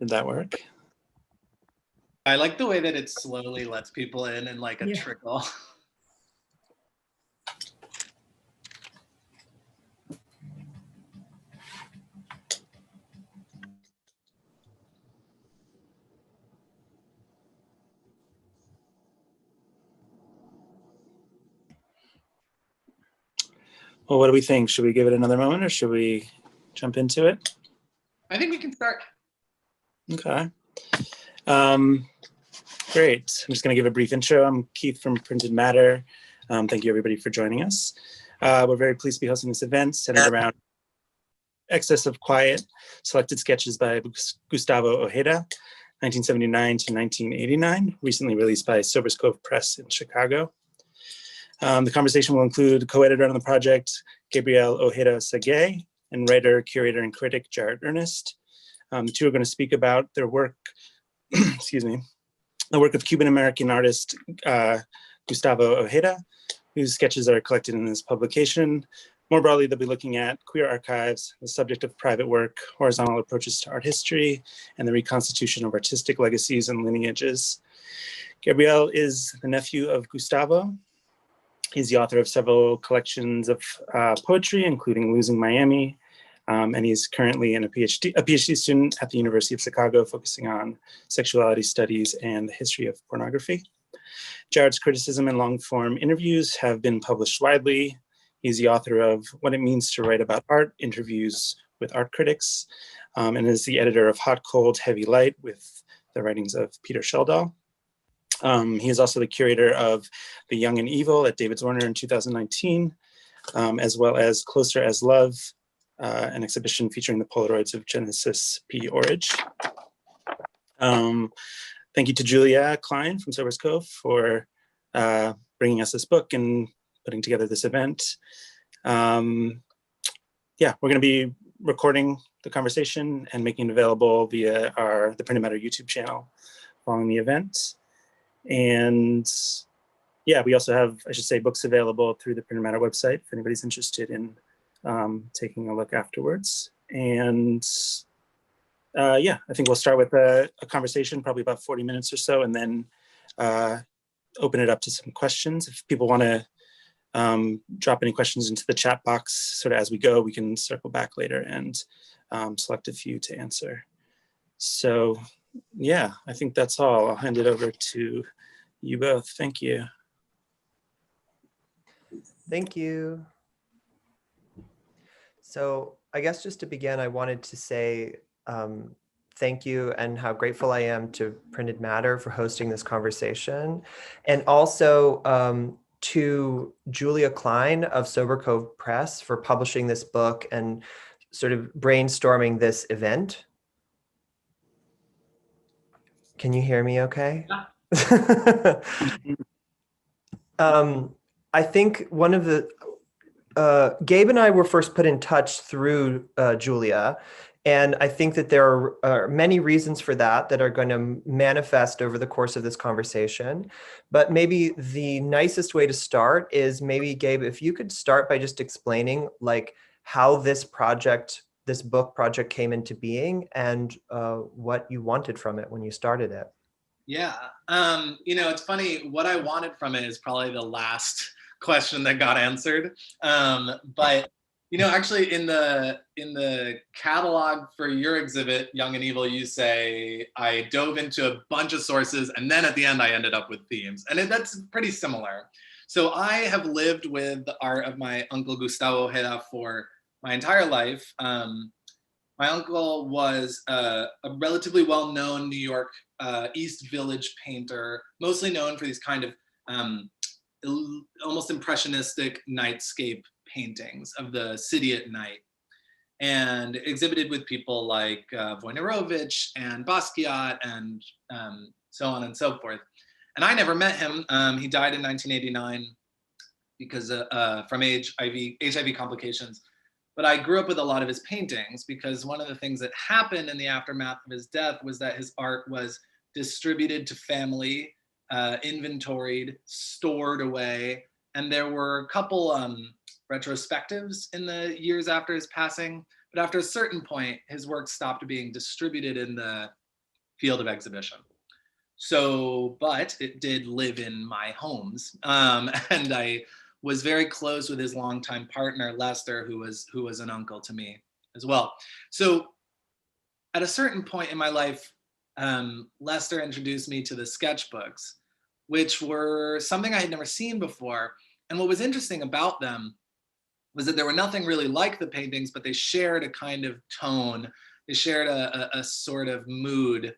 Did that work? I like the way that it slowly lets people in like a trickle. Well, what do we think? Should we give it another moment or should we jump into it? I think we can start. Okay. Great. I'm just going to give a brief intro. I'm Keith from Printed Matter. Thank you, everybody, for joining us. We're very pleased to be hosting this event centered around Excess of Quiet, selected sketches by Gustavo Ojeda, 1979 to 1989, recently released by Sober's Cove Press in Chicago. The conversation will include co-editor on the project, Gabriel Ojeda-Sagué, and writer, curator, and critic, Jarrett Earnest. The two are going to speak about their work, excuse me, the work of Cuban-American artist Gustavo Ojeda, whose sketches are collected in this publication. More broadly, they'll be looking at queer archives, the subject of private work, horizontal approaches to art history, and the reconstitution of artistic legacies and lineages. Gabriel is the nephew of Gustavo. He's the author of several collections of poetry, including Losing Miami, and he's currently a PhD student at the University of Chicago, focusing on sexuality studies and the history of pornography. Jarrett's criticism and long-form interviews have been published widely. He's the author of What It Means to Write About Art, Interviews with Art Critics, and is the editor of Hot, Cold, Heavy, Light with the writings of Peter Schjeldahl. He is also the curator of The Young and Evil at David Zwirner in 2019, as well as Closer as Love, an exhibition featuring the Polaroids of Genesis P. Orridge. Thank you to Julia Klein from Sober's Cove for bringing us this book and putting together this event. Yeah, we're going to be recording the conversation and making it available via the Printed Matter YouTube channel following the event. And yeah, we also have, I should say, books available through the Printed Matter website if anybody's interested in taking a look afterwards. And yeah, I think we'll start with a conversation, probably about 40 minutes or so, and then open it up to some questions. If people want to drop any questions into the chat box sort of as we go, we can circle back later and select a few to answer. So yeah, I think that's all. I'll hand it over to you both. Thank you. Thank you. So I guess just to begin, I wanted to say thank you and how grateful I am to Printed Matter for hosting this conversation. And also to Julia Klein of Sober Cove Press for publishing this book and sort of brainstorming this event. Can you hear me okay? Yeah. I think one of the, Gabe and I were first put in touch through Julia, and I think that there are many reasons for that that are going to manifest over the course of this conversation. But maybe the nicest way to start is maybe, Gabe, if you could start by just explaining like how this book project came into being and what you wanted from it when you started it. Yeah, you know, it's funny, what I wanted from it is probably the last question that got answered. But, you know, actually in the catalog for your exhibit, Young and Evil, you say, I dove into a bunch of sources and then at the end I ended up with themes. And that's pretty similar. So I have lived with the art of my uncle Gustavo Ojeda for my entire life. My uncle was a relatively well-known New York East Village painter, mostly known for these kind of almost impressionistic nightscape paintings of the city at night, and exhibited with people like Wojnarowicz and Basquiat and so on and so forth. And I never met him. He died in 1989 because from HIV complications. But I grew up with a lot of his paintings because one of the things that happened in the aftermath of his death was that his art was distributed to family, inventoried, stored away. And there were a couple retrospectives in the years after his passing. But after a certain point, his work stopped being distributed in the field of exhibition. So, but it did live in my homes, and I was very close with his longtime partner Lester, who was an uncle to me as well. So, at a certain point in my life, Lester introduced me to the sketchbooks, which were something I had never seen before. And what was interesting about them was that there were nothing really like the paintings, but they shared a kind of tone. They shared a sort of mood,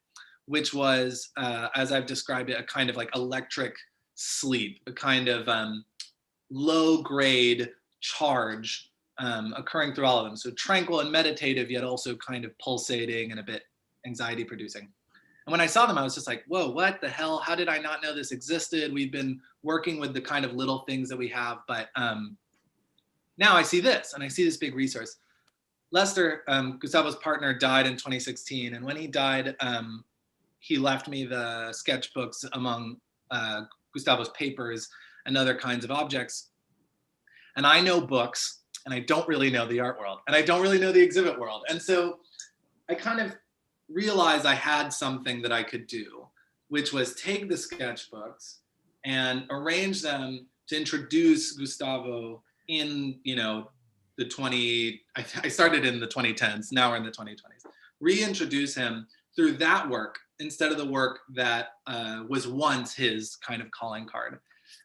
which was, as I've described it, a kind of like electric sleep, a kind of low grade charge occurring through all of them. So tranquil and meditative, yet also kind of pulsating and a bit anxiety producing. And when I saw them, I was just like, whoa, what the hell? How did I not know this existed? We've been working with the kind of little things that we have, but now I see this, and I see this big resource. Lester, Gustavo's partner, died in 2016. And when he died, he left me the sketchbooks among Gustavo's papers and other kinds of objects. And I know books, and I don't really know the art world, and I don't really know the exhibit world. And so I kind of realized I had something that I could do, which was take the sketchbooks and arrange them to introduce Gustavo in, I started in the 2010s, now we're in the 2020s, reintroduce him through that work instead of the work that was once his kind of calling card.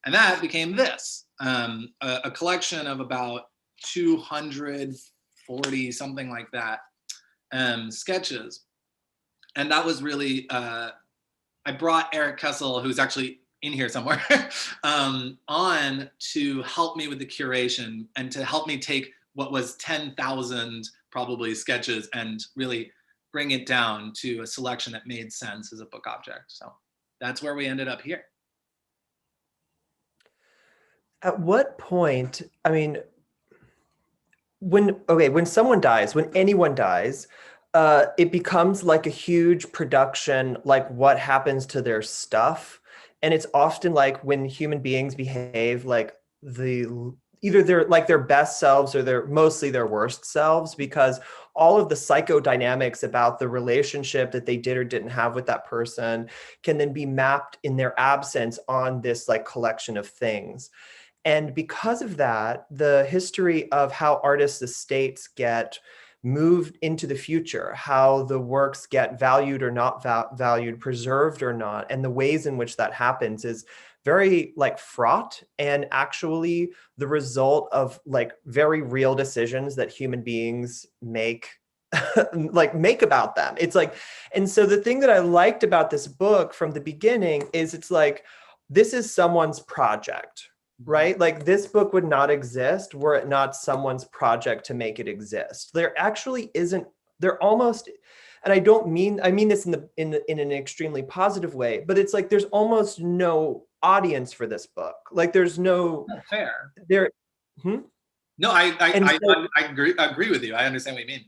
And that became this, a collection of about 240, something like that, sketches. And that was really, I brought Eric Kessel, who's actually in here somewhere, on to help me with the curation and to help me take what was 10,000 probably sketches and really bring it down to a selection that made sense as a book object. So that's where we ended up here. At what point, I mean, when someone dies, when anyone dies, it becomes like a huge production, like what happens to their stuff. And it's often like when human beings behave like either they're like their best selves or they're mostly their worst selves, because all of the psychodynamics about the relationship that they did or didn't have with that person can then be mapped in their absence on this like collection of things. And because of that, the history of how artists' estates get moved into the future, how the works get valued or not valued, preserved or not, and the ways in which that happens is very like fraught and actually the result of like very real decisions that human beings make about them. It's like, and so the thing that I liked about this book from the beginning is it's like, this is someone's project, right? Like this book would not exist were it not someone's project to make it exist. There actually isn't, there almost, and I mean this in an extremely positive way, but it's like there's almost no audience for this book. Like there's no fair. There. No, I agree with you. I understand what you mean.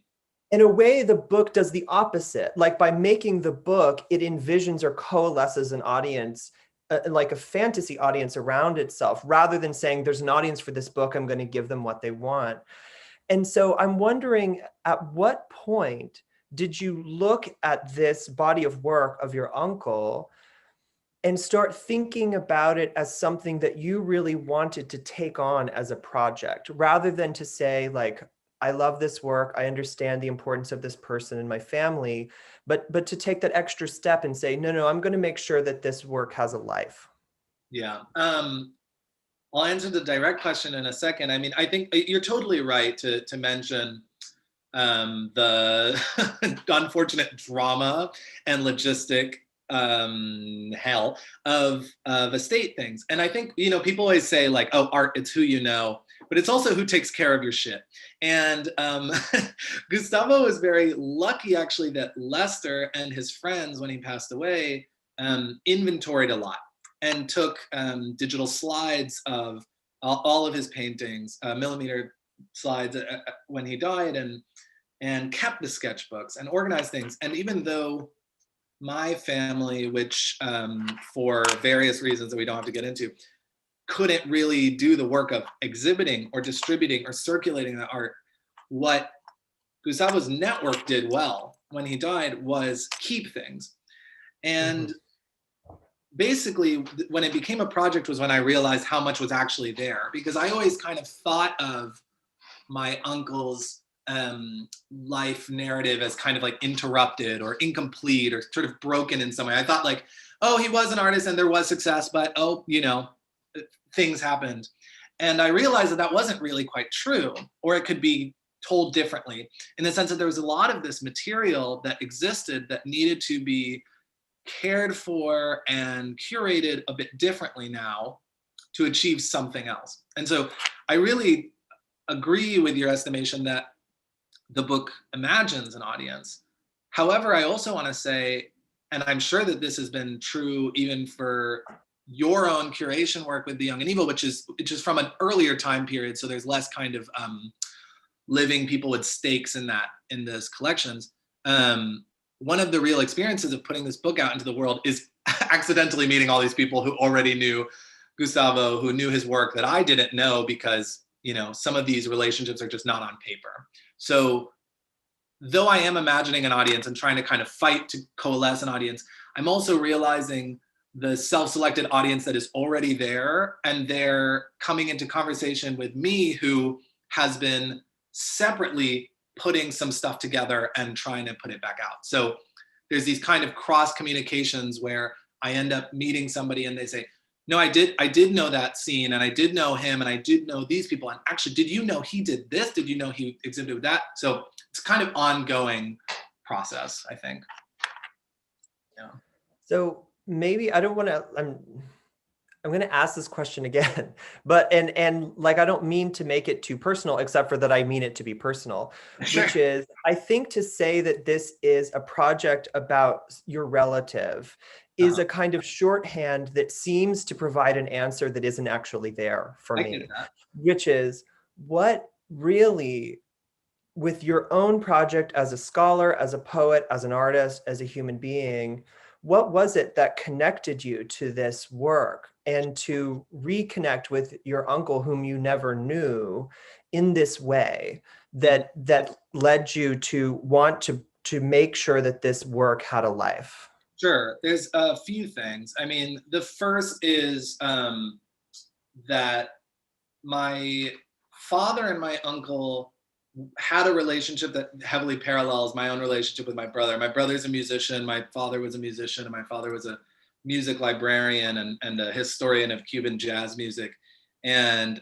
In a way, the book does the opposite. Like by making the book, it envisions or coalesces an audience, like a fantasy audience around itself, rather than saying there's an audience for this book, I'm going to give them what they want. And so I'm wondering, at what point did you look at this body of work of your uncle and start thinking about it as something that you really wanted to take on as a project, rather than to say like, I love this work, I understand the importance of this person in my family, but to take that extra step and say, no, I'm going to make sure that this work has a life? Yeah. I'll answer the direct question in a second. I mean, I think you're totally right to mention the unfortunate drama and logistic hell of estate things. And I think, people always say like, oh, art, it's who you know, but it's also who takes care of your shit. And Gustavo was very lucky actually that Lester and his friends, when he passed away, inventoried a lot and took digital slides of all of his paintings, millimeter slides when he died, and kept the sketchbooks and organized things. And even though my family, which for various reasons that we don't have to get into, couldn't really do the work of exhibiting or distributing or circulating the art, what Gustavo's network did well when he died was keep things. And basically, when it became a project was when I realized how much was actually there, because I always kind of thought of my uncle's life narrative as kind of like interrupted or incomplete or sort of broken in some way. I thought like, oh, he was an artist and there was success, but oh, you know, things happened. And I realized that that wasn't really quite true, or it could be told differently, in the sense that there was a lot of this material that existed that needed to be cared for and curated a bit differently now to achieve something else. And so I really agree with your estimation that the book imagines an audience. However, I also want to say, and I'm sure that this has been true even for your own curation work with The Young and Evil, which is from an earlier time period, so there's less kind of living people with stakes in those collections. One of the real experiences of putting this book out into the world is accidentally meeting all these people who already knew Gustavo, who knew his work that I didn't know, because, you know, some of these relationships are just not on paper. So though I am imagining an audience and trying to kind of fight to coalesce an audience, I'm also realizing the self-selected audience that is already there, and they're coming into conversation with me, who has been separately putting some stuff together and trying to put it back out. So there's these kind of cross communications where I end up meeting somebody and they say, no, I did know that scene, and I did know him, and I did know these people. And actually, did you know he did this? Did you know he exhibited that? So it's kind of ongoing process, I think. Yeah. So maybe I don't want to, I'm going to ask this question again, but, and like, I don't mean to make it too personal, except for that I mean it to be personal, Sure. Which is, I think to say that this is a project about your relative is a kind of shorthand that seems to provide an answer that isn't actually there for me, which is what really, with your own project as a scholar, as a poet, as an artist, as a human being, what was it that connected you to this work and to reconnect with your uncle whom you never knew in this way that led you to want to make sure that this work had a life? Sure, there's a few things. I mean, the first is that my father and my uncle had a relationship that heavily parallels my own relationship with my brother. My brother's a musician, my father was a musician, and my father was a music librarian and a historian of Cuban jazz music. And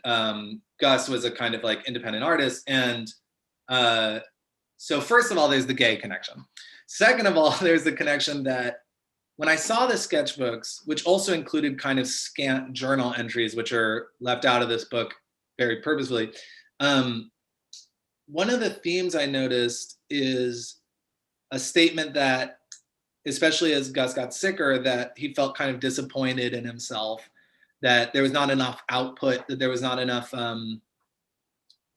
Gus was a kind of like independent artist. And so first of all, there's the gay connection. Second of all, there's the connection that when I saw the sketchbooks, which also included kind of scant journal entries, which are left out of this book very purposefully, one of the themes I noticed is a statement that, especially as Gus got sicker, that he felt kind of disappointed in himself, that there was not enough output, that there was not enough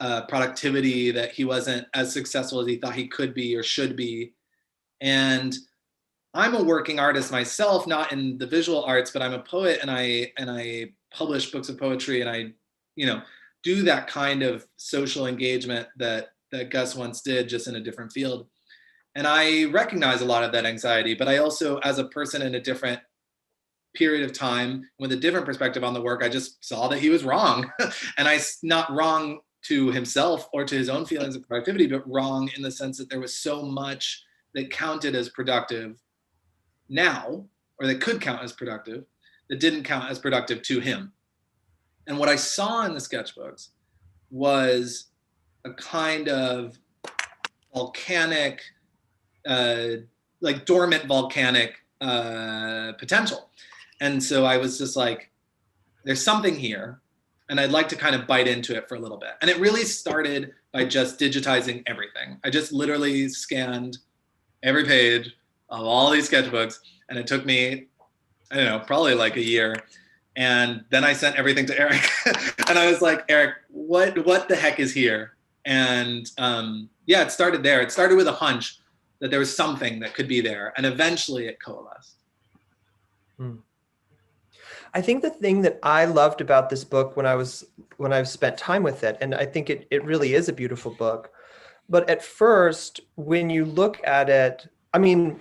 productivity, that he wasn't as successful as he thought he could be or should be. And I'm a working artist myself, not in the visual arts, but I'm a poet, and I publish books of poetry, and I, you know, do that kind of social engagement that Gus once did, just in a different field. And I recognize a lot of that anxiety, but I also, as a person in a different period of time with a different perspective on the work, I just saw that he was wrong. And not wrong to himself or to his own feelings of productivity, but wrong in the sense that there was so much that counted as productive now, or that could count as productive, that didn't count as productive to him. And what I saw in the sketchbooks was a kind of volcanic, like dormant volcanic potential. And so I was just like, there's something here, and I'd like to kind of bite into it for a little bit. And it really started by just digitizing everything. I just literally scanned every page of all these sketchbooks, and it took me, I don't know, probably like a year. And then I sent everything to Eric. And I was like, Eric, what the heck is here? And yeah, it started there. It started with a hunch that there was something that could be there. And eventually it coalesced. I think the thing that I loved about this book when I've spent time with it, and I think it really is a beautiful book, but at first, when you look at it, I mean,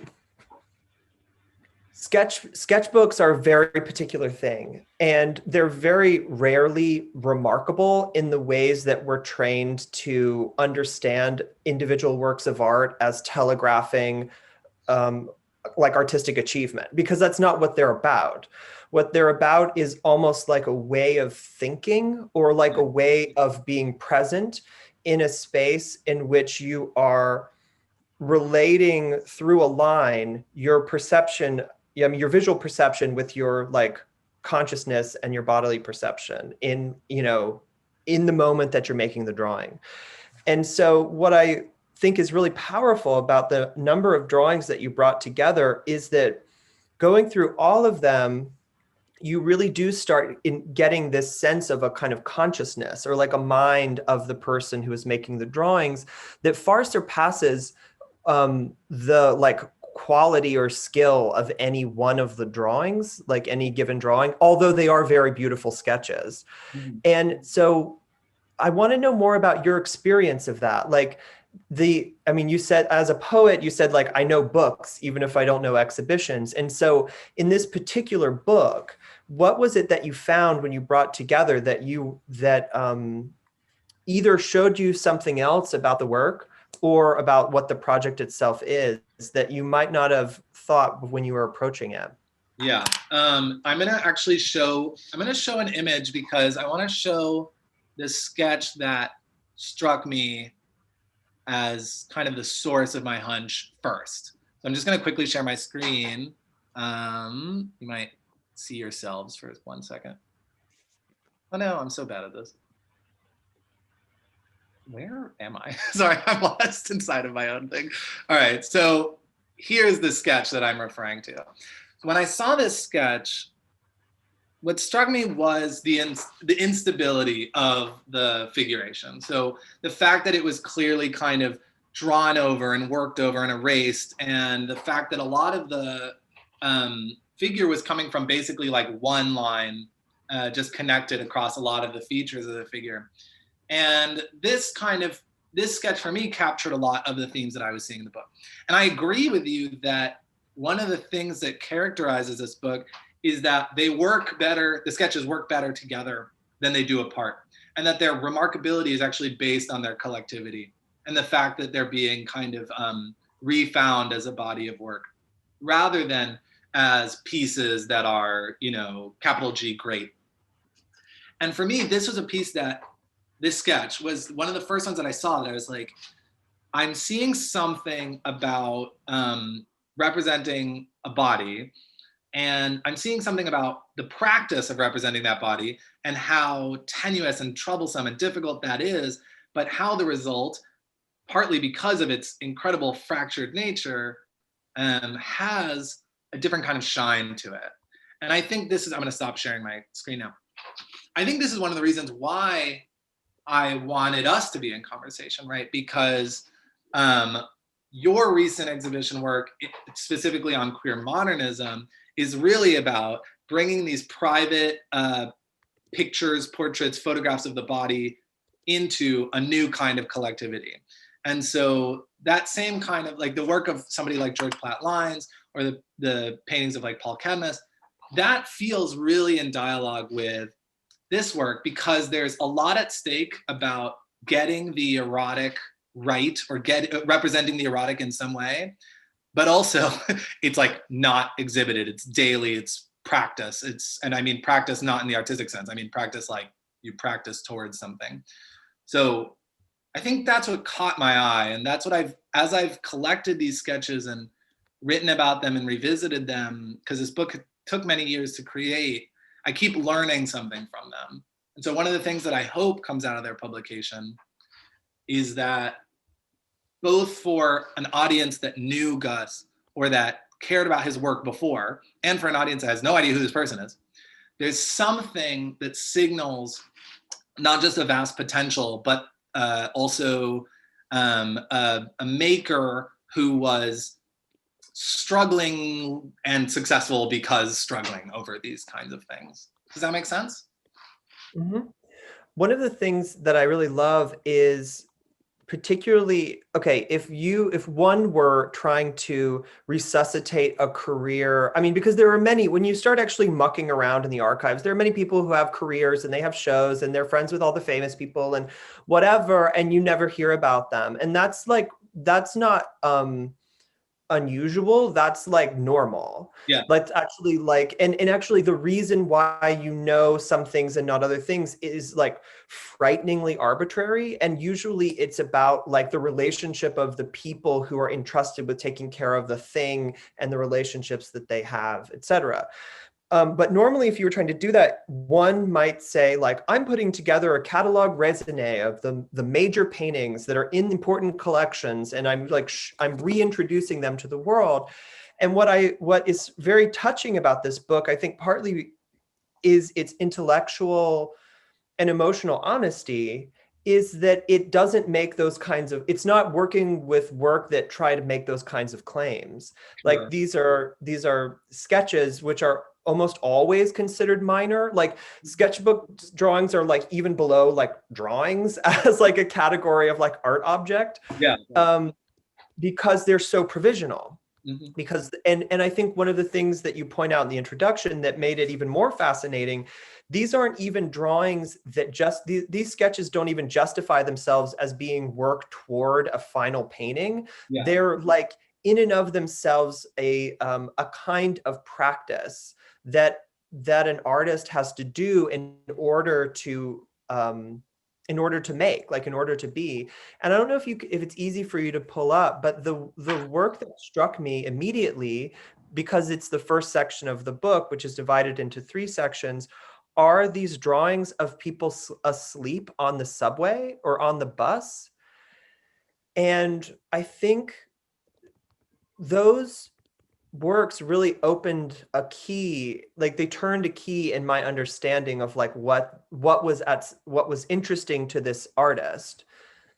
Sketchbooks are a very particular thing, and they're very rarely remarkable in the ways that we're trained to understand individual works of art as telegraphing um, like artistic achievement, because that's not what they're about. What they're about is almost like a way of thinking, or like a way of being present in a space in which you are relating through a line your perception, I mean, your visual perception with your like consciousness and your bodily perception in, in the moment that you're making the drawing. And so what I think is really powerful about the number of drawings that you brought together is that going through all of them, you really do start in getting this sense of a kind of consciousness, or like a mind of the person who is making the drawings, that far surpasses the like quality or skill of any one of the drawings, like any given drawing, although they are very beautiful sketches. Mm-hmm. And so I want to know more about your experience of that. Like I mean, you said as a poet, you said like, I know books, even if I don't know exhibitions. And so in this particular book, what was it that you found when you brought together that either showed you something else about the work, or about what the project itself is, that you might not have thought when you were approaching it? Yeah, I'm gonna show an image, because I want to show this sketch that struck me as kind of the source of my hunch first. So I'm just gonna quickly share my screen. You might see yourselves for 1 second. Oh no, I'm so bad at this. Where am I? Sorry, I'm lost inside of my own thing. All right, so here's the sketch that I'm referring to. When I saw this sketch, what struck me was the instability of the figuration. So the fact that it was clearly kind of drawn over and worked over and erased, and the fact that a lot of the figure was coming from basically like one line, just connected across a lot of the features of the figure. And this sketch for me captured a lot of the themes that I was seeing in the book. And I agree with you that one of the things that characterizes this book is that the sketches work better together than they do apart. And that their remarkability is actually based on their collectivity, and the fact that they're being kind of refound as a body of work, rather than as pieces that are, capital G great. And for me, this sketch was one of the first ones that I saw that I was like, I'm seeing something about representing a body, and I'm seeing something about the practice of representing that body, and how tenuous and troublesome and difficult that is, but how the result, partly because of its incredible fractured nature, has a different kind of shine to it. And I think I'm going to stop sharing my screen now. I think this is one of the reasons why I wanted us to be in conversation, right? Because your recent exhibition work, specifically on queer modernism, is really about bringing these private pictures, portraits, photographs of the body into a new kind of collectivity. And so that same kind of, like the work of somebody like George Platt Lyons, or the paintings of like Paul Kemmis, that feels really in dialogue with this work, because there's a lot at stake about getting the erotic right, or representing the erotic in some way, but also it's like not exhibited, it's daily, it's practice, and I mean practice not in the artistic sense, I mean practice like you practice towards something. So I think that's what caught my eye, and that's what as I've collected these sketches and written about them and revisited them, because this book took many years to create, I keep learning something from them. And so one of the things that I hope comes out of their publication is that both for an audience that knew Gus, or that cared about his work before, and for an audience that has no idea who this person is, there's something that signals not just a vast potential, but also a maker who was struggling and successful because struggling over these kinds of things. Does that make sense? Mm-hmm. One of the things that I really love is particularly, okay, if one were trying to resuscitate a career, I mean, because there are many, when you start actually mucking around in the archives, there are many people who have careers and they have shows and they're friends with all the famous people and whatever, and you never hear about them. And that's not unusual, that's like normal. Yeah. Let's actually like, and actually the reason why you know some things and not other things is like frighteningly arbitrary, and usually it's about like the relationship of the people who are entrusted with taking care of the thing and the relationships that they have, etc. But normally, if you were trying to do that, one might say, like, I'm putting together a catalog raisonné of the major paintings that are in important collections, and I'm like, I'm reintroducing them to the world. And what is very touching about this book, I think, partly is its intellectual and emotional honesty, is that it doesn't make those kinds of, it's not working with work that try to make those kinds of claims. Sure. Like these are sketches which are almost always considered minor. Like sketchbook drawings are like even below like drawings as like a category of like art object. Yeah. Because they're so provisional. Mm-hmm. Because and I think one of the things that you point out in the introduction that made it even more fascinating, these aren't even drawings that just these sketches don't even justify themselves as being work toward a final painting. Yeah. They're like in and of themselves a kind of practice that an artist has to do in order to make, like in order to be. And I don't know if it's easy for you to pull up, but the work that struck me immediately, because it's the first section of the book, which is divided into 3 sections, are these drawings of people asleep on the subway or on the bus. And I think those works really opened a key, like they turned a key in my understanding of like what was interesting to this artist.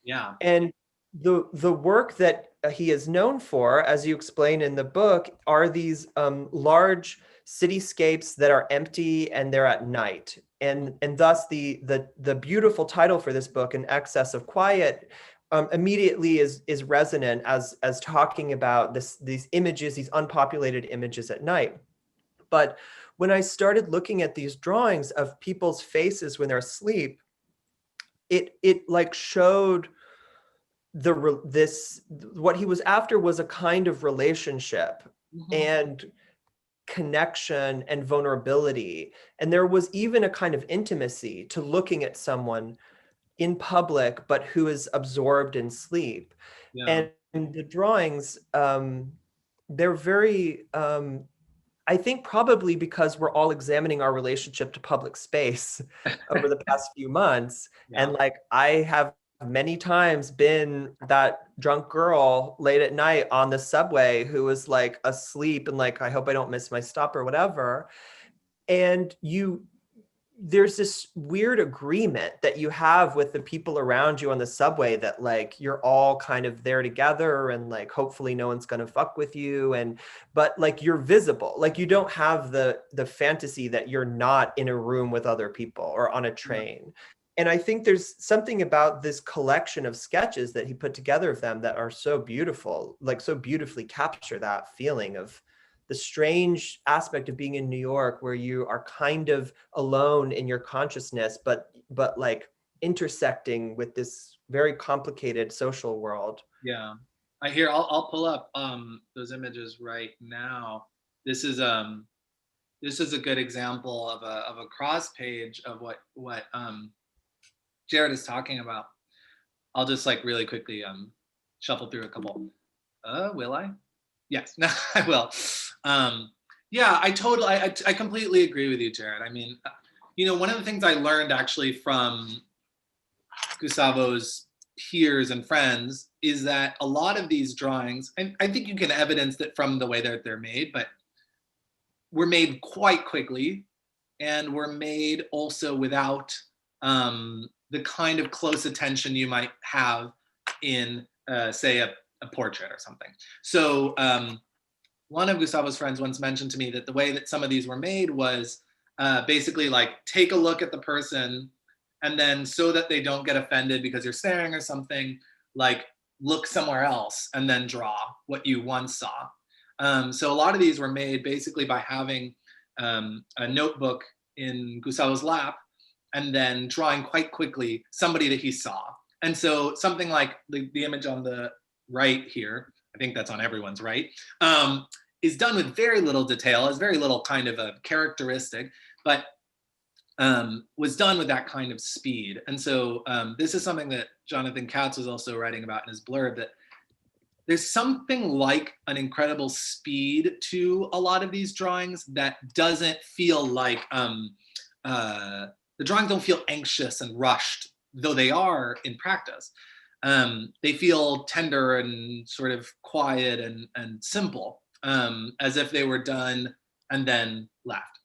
Yeah. And the work that he is known for, as you explain in the book, are these large cityscapes that are empty and they're at night. And thus the beautiful title for this book, In Excess of Quiet, immediately is resonant as talking about these images, these unpopulated images at night. But when I started looking at these drawings of people's faces when they're asleep, it like showed what he was after was a kind of relationship and connection and vulnerability. And there was even a kind of intimacy to looking at someone in public, but who is absorbed in sleep. Yeah. And the drawings, they're very, I think probably because we're all examining our relationship to public space over the past few months. Yeah. And like, I have many times been that drunk girl late at night on the subway who was like asleep and like, I hope I don't miss my stop or whatever. And there's this weird agreement that you have with the people around you on the subway that like you're all kind of there together and like hopefully no one's going to fuck with you, but like you're visible, like you don't have the fantasy that you're not in a room with other people or on a train. And I think there's something about this collection of sketches that he put together of them that are so beautiful, like so beautifully capture that feeling of the strange aspect of being in New York, where you are kind of alone in your consciousness, but like intersecting with this very complicated social world. Yeah, I hear. I'll pull up those images right now. This is a good example of a cross page of what Jarrett is talking about. I'll just like really quickly shuffle through a couple. Will I? Yes, no, I will. Yeah, I completely agree with you, Jarrett. I mean, one of the things I learned actually from Gustavo's peers and friends is that a lot of these drawings, and I think you can evidence that from the way that they're made, but were made quite quickly and were made also without the kind of close attention you might have in, say, a portrait or something. So one of Gustavo's friends once mentioned to me that the way that some of these were made was basically like take a look at the person, and then so that they don't get offended because you're staring or something, like look somewhere else and then draw what you once saw. So a lot of these were made basically by having a notebook in Gustavo's lap and then drawing quite quickly somebody that he saw. And so something like the image on the right here, I think that's on everyone's right, is done with very little detail, has very little kind of a characteristic, but was done with that kind of speed. And so this is something that Jonathan Katz was also writing about in his blurb, that there's something like an incredible speed to a lot of these drawings that doesn't feel like, the drawings don't feel anxious and rushed, though they are in practice. They feel tender and sort of quiet and simple, as if they were done and then left.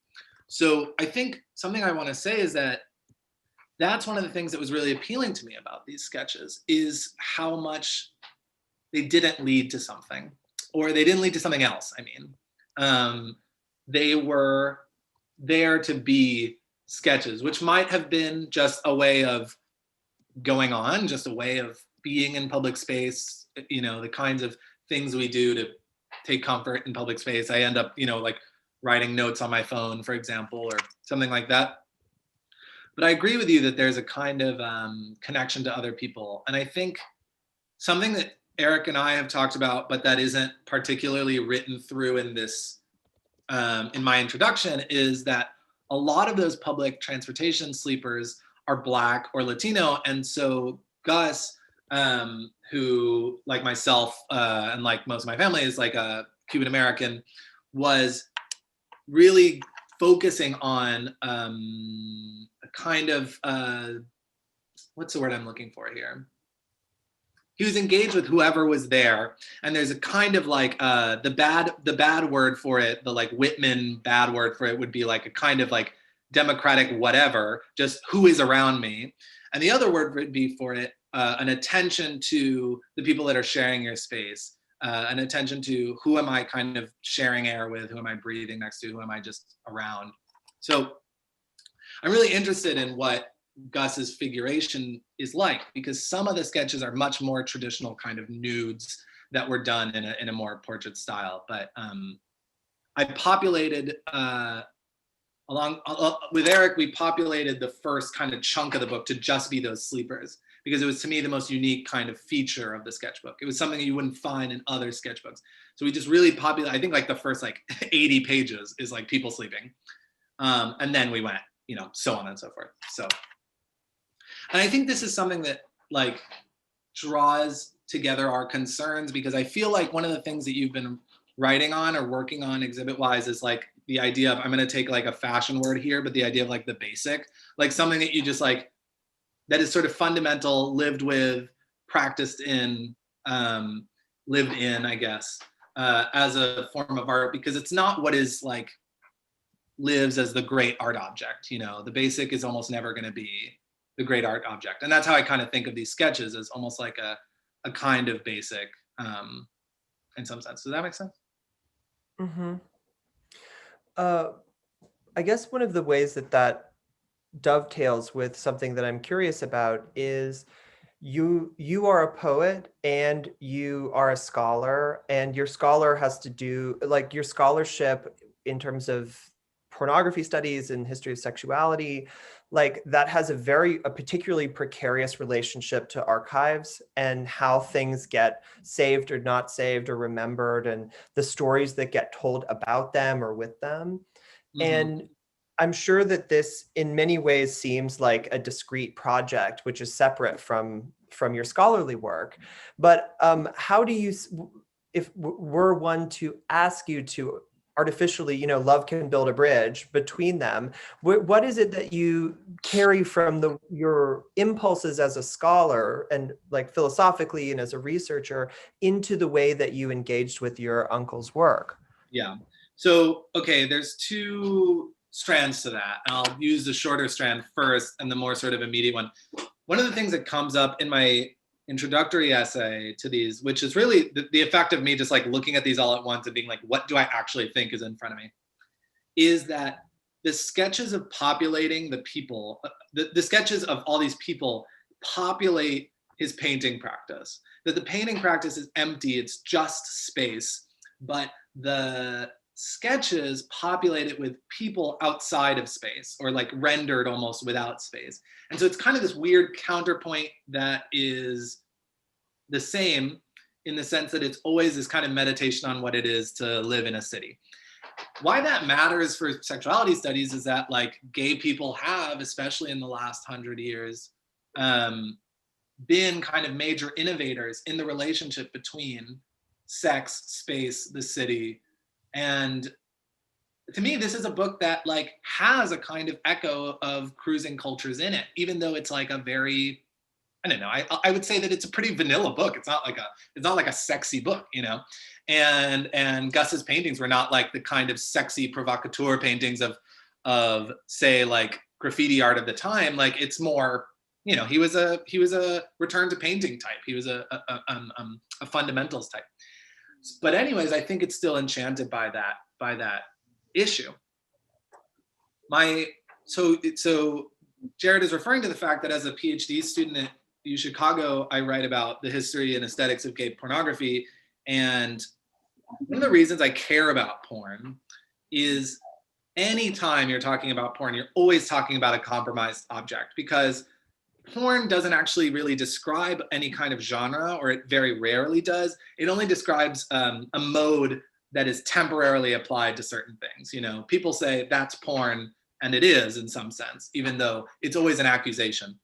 So I think something I want to say is that that's one of the things that was really appealing to me about these sketches, is how much they didn't lead to something, or they didn't lead to something else. I mean, they were there to be sketches, which might have been just a way of going on, just a way of being in public space, you know, the kinds of things we do to take comfort in public space. I end up, you know, like writing notes on my phone, for example, or something like that. But I agree with you that there's a kind of connection to other people. And I think something that Eric and I have talked about, but that isn't particularly written through in this, in my introduction, is that a lot of those public transportation sleepers are Black or Latino. And so Gus, who, like myself and like most of my family, is like a Cuban American, was really focusing on a kind of, what's the word I'm looking for here? He was engaged with whoever was there, and there's a kind of like the bad word for it, the like Whitman bad word for it would be like a kind of like democratic whatever, just who is around me. And the other word would be for it an attention to the people that are sharing your space, an attention to who am I kind of sharing air with, who am I breathing next to, who am I just around. So I'm really interested in what Gus's figuration is like, because some of the sketches are much more traditional kind of nudes that were done in a more portrait style. But I populated, along with Eric, we populated the first kind of chunk of the book to just be those sleepers, because it was, to me, the most unique kind of feature of the sketchbook. It was something that you wouldn't find in other sketchbooks. So we just really populated, I think like the first like 80 pages is like people sleeping. And then we went, you know, so on and so forth. So, and I think this is something that like draws together our concerns, because I feel like one of the things that you've been writing on or working on exhibit wise is like the idea of, I'm going to take like a fashion word here, but the idea of like the basic, like something that you just like, that is sort of fundamental, lived with, practiced in, lived in, I guess, as a form of art, because it's not what is like lives as the great art object. You know, the basic is almost never going to be the great art object. And that's how I kind of think of these sketches, as almost like a kind of basic in some sense. Does that make sense? Mm-hmm. I guess one of the ways that dovetails with something that I'm curious about is you are a poet and you are a scholar, and your scholar has to do, like, your scholarship in terms of pornography studies and history of sexuality, like that has a particularly precarious relationship to archives and how things get saved or not saved or remembered, and the stories that get told about them or with them. Mm-hmm. And I'm sure that this in many ways seems like a discrete project, which is separate from your scholarly work. But how do you, if were one to ask you to artificially, you know, love can build a bridge between them, what is it that you carry from your impulses as a scholar and like philosophically and as a researcher into the way that you engaged with your uncle's work? Yeah. So, okay, there's two strands to that. I'll use the shorter strand first and the more sort of immediate one. One of the things that comes up in my introductory essay to these, which is really the effect of me just like looking at these all at once and being like, what do I actually think is in front of me, is that the sketches of populating the people, the sketches of all these people populate his painting practice, that the painting practice is empty, it's just space, but the sketches populate it with people outside of space, or like rendered almost without space. And so it's kind of this weird counterpoint that is the same in the sense that it's always this kind of meditation on what it is to live in a city. Why that matters for sexuality studies is that like gay people have, especially in the last 100 years, been kind of major innovators in the relationship between sex, space, the city. And to me, this is a book that like has a kind of echo of cruising cultures in it, even though it's like a very, I don't know, I would say that it's a pretty vanilla book. It's not like a sexy book, you know? And Gus's paintings were not like the kind of sexy provocateur paintings of say like graffiti art of the time. Like it's more, you know, he was a return to painting type. He was a fundamentals type. But anyways, I think it's still enchanted by that issue. So Jarrett is referring to the fact that as a PhD student at U Chicago, I write about the history and aesthetics of gay pornography. And one of the reasons I care about porn is anytime you're talking about porn, you're always talking about a compromised object, because porn doesn't actually really describe any kind of genre, or it very rarely does. It only describes a mode that is temporarily applied to certain things. You know, people say that's porn, and it is in some sense, even though it's always an accusation.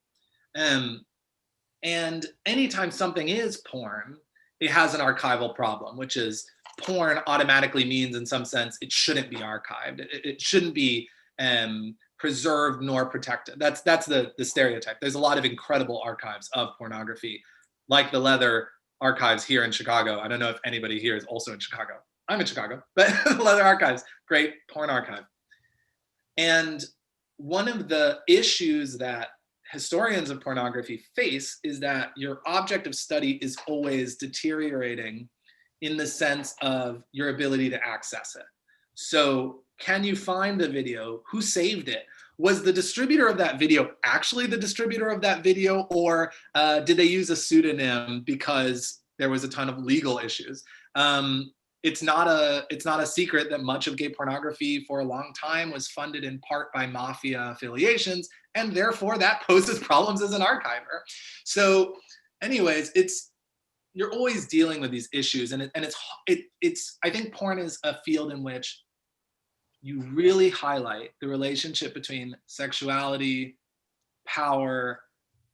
And anytime something is porn, it has an archival problem, which is porn automatically means in some sense it shouldn't be archived. It shouldn't be preserved nor protected. That's the stereotype. There's a lot of incredible archives of pornography, like the Leather Archives here in Chicago. I don't know if anybody here is also in Chicago. I'm in Chicago, but the Leather Archives, great porn archive. And one of the issues that historians of pornography face is that your object of study is always deteriorating in the sense of your ability to access it. So can you find the video? Who saved it? Was the distributor of that video actually the distributor of that video, or did they use a pseudonym because there was a ton of legal issues? It's not a secret that much of gay pornography for a long time was funded in part by mafia affiliations, and therefore that poses problems as an archiver. So anyways, you're always dealing with these issues, and it's I think porn is a field in which you really highlight the relationship between sexuality, power,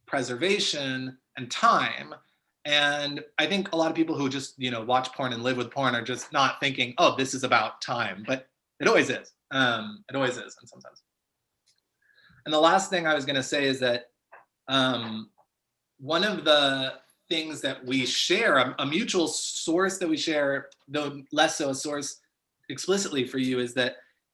preservation, and time. And I think a lot of people who just, you know, watch porn and live with porn are just not thinking, oh, this is about time, but it always is. It always is in some sense. And the last thing I was going to say is that one of the things that we share, a mutual source that we share, though less so a source explicitly for you,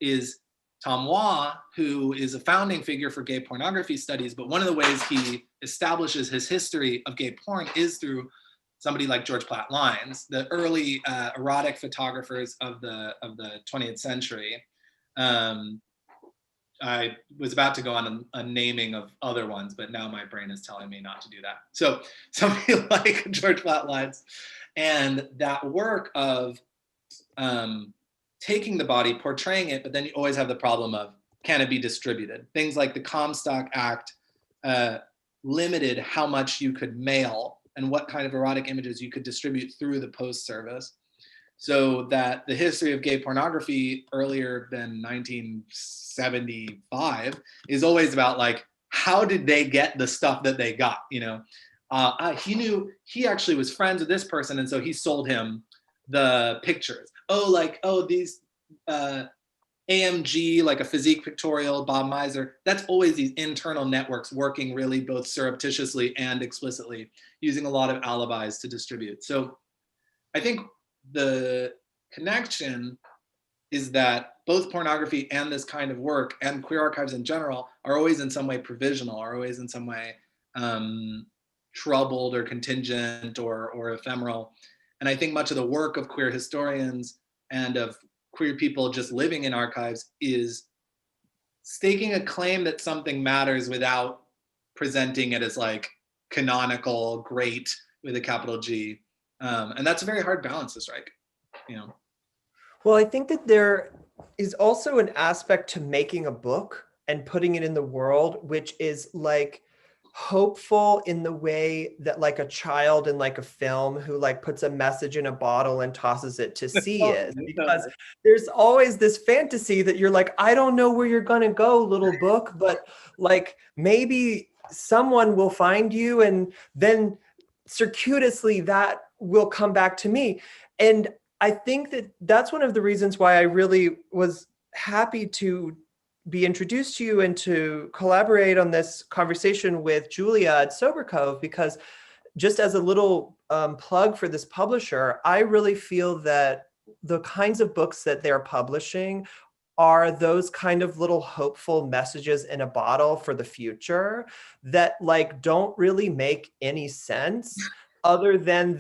is Tom Waugh, who is a founding figure for gay pornography studies. But one of the ways he establishes his history of gay porn is through somebody like George Platt Lynes, the early erotic photographers of the 20th century. I was about to go on a naming of other ones, but now my brain is telling me not to do that. So somebody like George Platt Lynes, and that work of taking the body, portraying it, but then you always have the problem of, can it be distributed? Things like the Comstock Act limited how much you could mail and what kind of erotic images you could distribute through the post service. So that the history of gay pornography earlier than 1975 is always about like, how did they get the stuff that they got? You know, he actually was friends with this person, and so he sold him the pictures. These AMG, like a physique pictorial, Bob Miser. That's always these internal networks working really both surreptitiously and explicitly, using a lot of alibis to distribute. So I think the connection is that both pornography and this kind of work, and queer archives in general, are always in some way provisional, are always in some way troubled or contingent or ephemeral. And I think much of the work of queer historians and of queer people just living in archives is staking a claim that something matters without presenting it as like canonical great with a capital G. And that's a very hard balance to strike, you know. Well, I think that there is also an aspect to making a book and putting it in the world, which is like hopeful in the way that like a child in like a film who like puts a message in a bottle and tosses it to sea is, because there's always this fantasy that you're like, I don't know where you're gonna go, little book, but like maybe someone will find you and then circuitously that will come back to me. And I think that that's one of the reasons why I really was happy to be introduced to you and to collaborate on this conversation with Julia at Sober Cove, because just as a little plug for this publisher, I really feel that the kinds of books that they're publishing are those kind of little hopeful messages in a bottle for the future that like don't really make any sense other than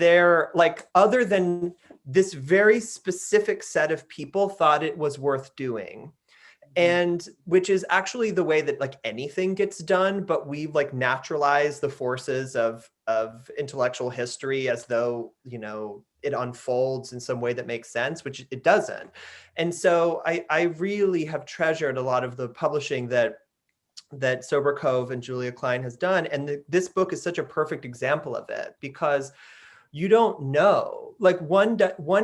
this very specific set of people thought it was worth doing. And which is actually the way that like anything gets done, but we like naturalize the forces of intellectual history as though, you know, it unfolds in some way that makes sense, which it doesn't. And so I really have treasured a lot of the publishing that Sober Cove and Julia Klein has done. And this book is such a perfect example of it, because you don't know, like one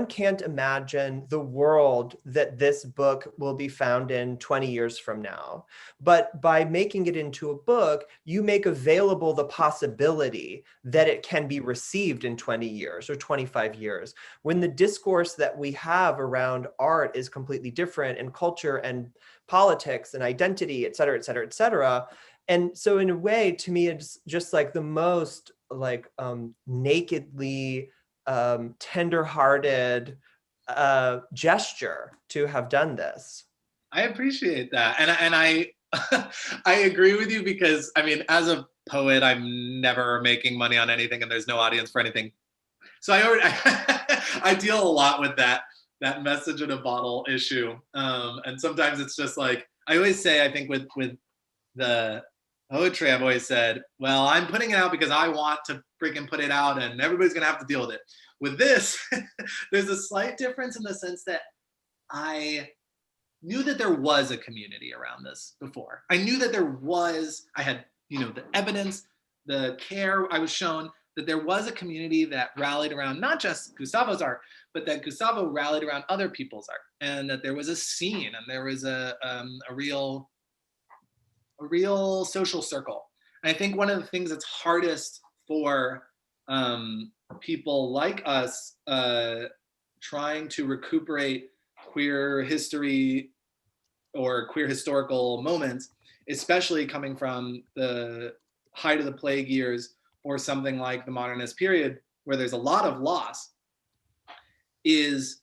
can't imagine the world that this book will be found in 20 years from now. But by making it into a book, you make available the possibility that it can be received in 20 years or 25 years, when the discourse that we have around art is completely different, and culture and politics and identity, et cetera, et cetera, et cetera. And so in a way, to me, it's just like the most like nakedly tender-hearted gesture to have done this. I appreciate that, and I I agree with you, because I mean, as a poet, I'm never making money on anything, and there's no audience for anything. So I deal a lot with that message in a bottle issue, and sometimes it's just like I always say. I think with the poetry, I've always said, well, I'm putting it out because I want to freaking put it out, and everybody's gonna have to deal with it. With this, there's a slight difference in the sense that I knew that there was a community around this before. I knew that I had, you know, the evidence, the care I was shown that there was a community that rallied around not just Gustavo's art, but that Gustavo rallied around other people's art, and that there was a scene, and there was a real social circle. And I think one of the things that's hardest for people like us trying to recuperate queer history or queer historical moments, especially coming from the height of the plague years or something like the modernist period, where there's a lot of loss, is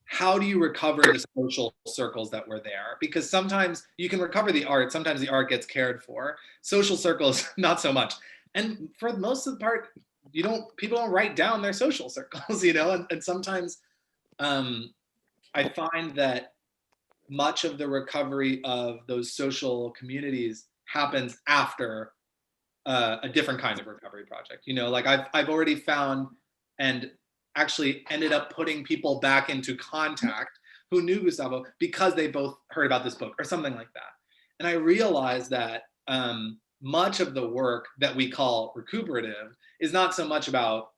how do you recover the social circles that were there? Because sometimes you can recover the art, sometimes the art gets cared for. Social circles, not so much. And for most of the part, people don't write down their social circles, you know, and sometimes I find that much of the recovery of those social communities happens after a different kind of recovery project. You know, like I've already found and actually ended up putting people back into contact who knew Gustavo because they both heard about this book or something like that. And I realized that much of the work that we call recuperative is not so much about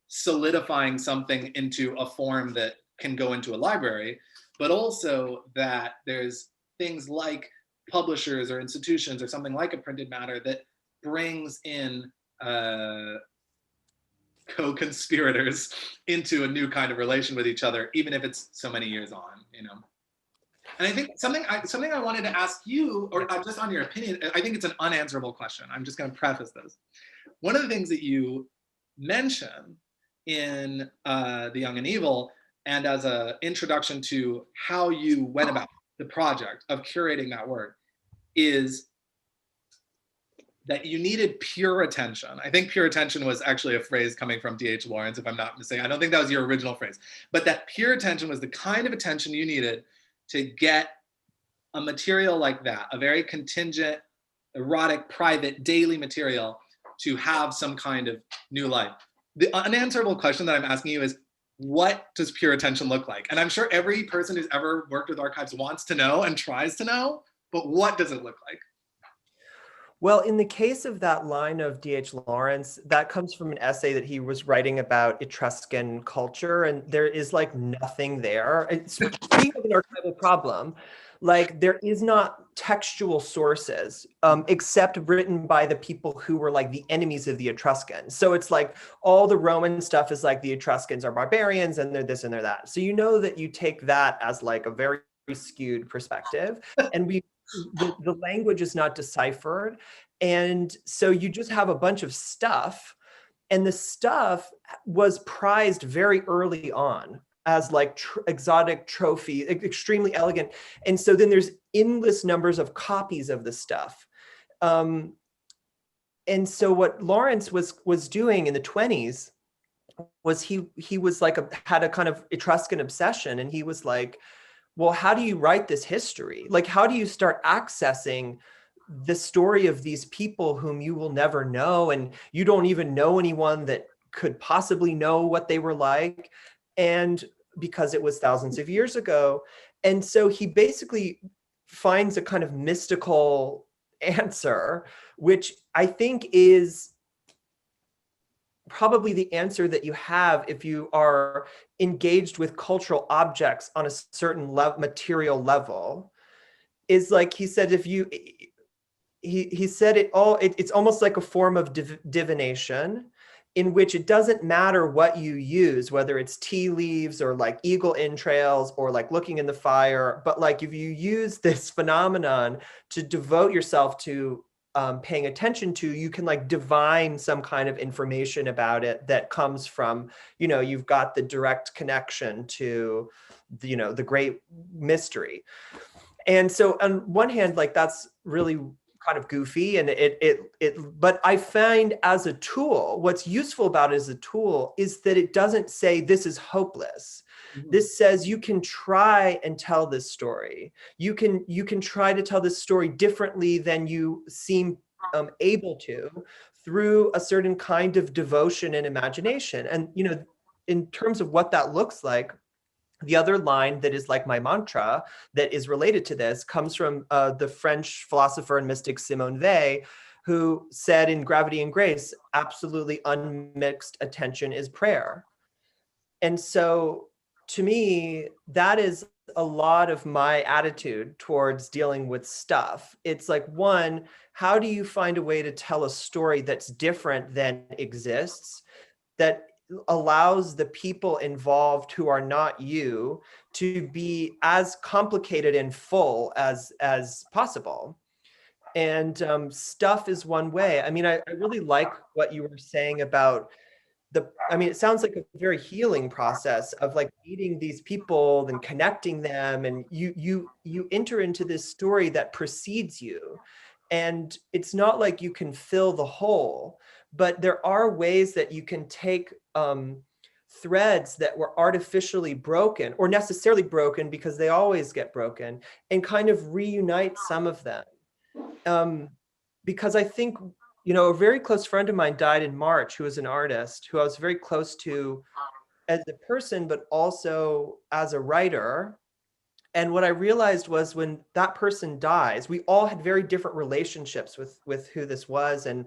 solidifying something into a form that can go into a library, but also that there's things like publishers or institutions or something like a Printed Matter that brings in co-conspirators into a new kind of relation with each other, even if it's so many years on, you know. And I think something I wanted to ask you, or just on your opinion, I think it's an unanswerable question. I'm just going to preface this. One of the things that you mention in The Young and Evil, and as an introduction to how you went about the project of curating that work, is that you needed pure attention. I think pure attention was actually a phrase coming from D.H. Lawrence, if I'm not mistaken. I don't think that was your original phrase, but that pure attention was the kind of attention you needed to get a material like that, a very contingent, erotic, private, daily material, to have some kind of new life. The unanswerable question that I'm asking you is, what does pure attention look like? And I'm sure every person who's ever worked with archives wants to know and tries to know, but what does it look like? Well, in the case of that line of D.H. Lawrence, that comes from an essay that he was writing about Etruscan culture, and there is like nothing there. Speaking of an archival problem, like there is not textual sources except written by the people who were like the enemies of the Etruscans. So it's like all the Roman stuff is like the Etruscans are barbarians and they're this and they're that. So you know that you take that as like a very skewed perspective, and the language is not deciphered. And so you just have a bunch of stuff, and the stuff was prized very early on as like exotic trophy, extremely elegant. And so then there's endless numbers of copies of the stuff. And so what Lawrence was doing in the 20s was he was like had a kind of Etruscan obsession, and he was like, well, how do you write this history? Like, how do you start accessing the story of these people whom you will never know, and you don't even know anyone that could possibly know what they were like, and because it was thousands of years ago. And so he basically finds a kind of mystical answer, which I think is probably the answer that you have if you are engaged with cultural objects on a certain material level. Is like he said, if you he said it's almost like a form of divination, in which it doesn't matter what you use, whether it's tea leaves or like eagle entrails or like looking in the fire, but like if you use this phenomenon to devote yourself to paying attention to, you can like divine some kind of information about it that comes from, you've got the direct connection to the great mystery. And so on one hand, like that's really kind of goofy, and but I find as a tool, what's useful about it as a tool is that it doesn't say this is hopeless. Mm-hmm. This says you can try and tell this story. You can try to tell this story differently than you seem able to, through a certain kind of devotion and imagination. And in terms of what that looks like, the other line that is like my mantra that is related to this comes from the French philosopher and mystic Simone Weil, who said in Gravity and Grace, absolutely unmixed attention is prayer. And so to me, that is a lot of my attitude towards dealing with stuff. It's like, one, how do you find a way to tell a story that's different than exists, that allows the people involved who are not you to be as complicated and full as possible? And stuff is one way. I mean, I really like what you were saying about it sounds like a very healing process of like meeting these people and connecting them, and you enter into this story that precedes you. And it's not like you can fill the hole, but there are ways that you can take threads that were artificially broken, or necessarily broken because they always get broken, and kind of reunite some of them. Because I think, a very close friend of mine died in March, who was an artist who I was very close to as a person, but also as a writer. And what I realized was, when that person dies, we all had very different relationships with who this was, and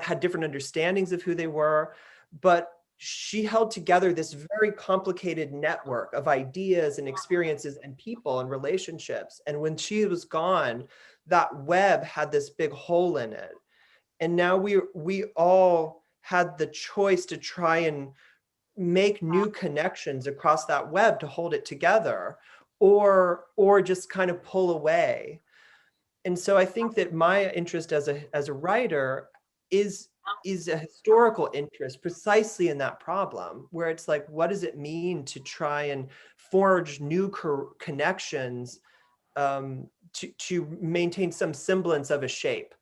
had different understandings of who they were. But she held together this very complicated network of ideas and experiences and people and relationships. And when she was gone, that web had this big hole in it. And now we all had the choice to try and make new connections across that web to hold it together, or just kind of pull away. And so I think that my interest as a writer is a historical interest precisely in that problem, where it's like, what does it mean to try and forge new connections to maintain some semblance of a shape?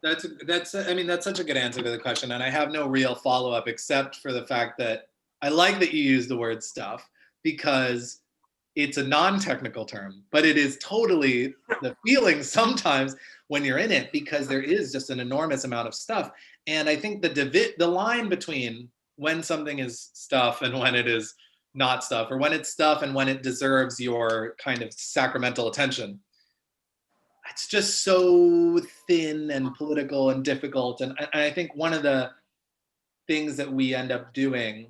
That's such a good answer to the question, and I have no real follow-up except for the fact that I like that you use the word stuff, because it's a non-technical term, but it is totally the feeling sometimes when you're in it, because there is just an enormous amount of stuff. And I think the line between when something is stuff and when it is not stuff, or when it's stuff and when it deserves your kind of sacramental attention, it's just so thin and political and difficult. And I think one of the things that we end up doing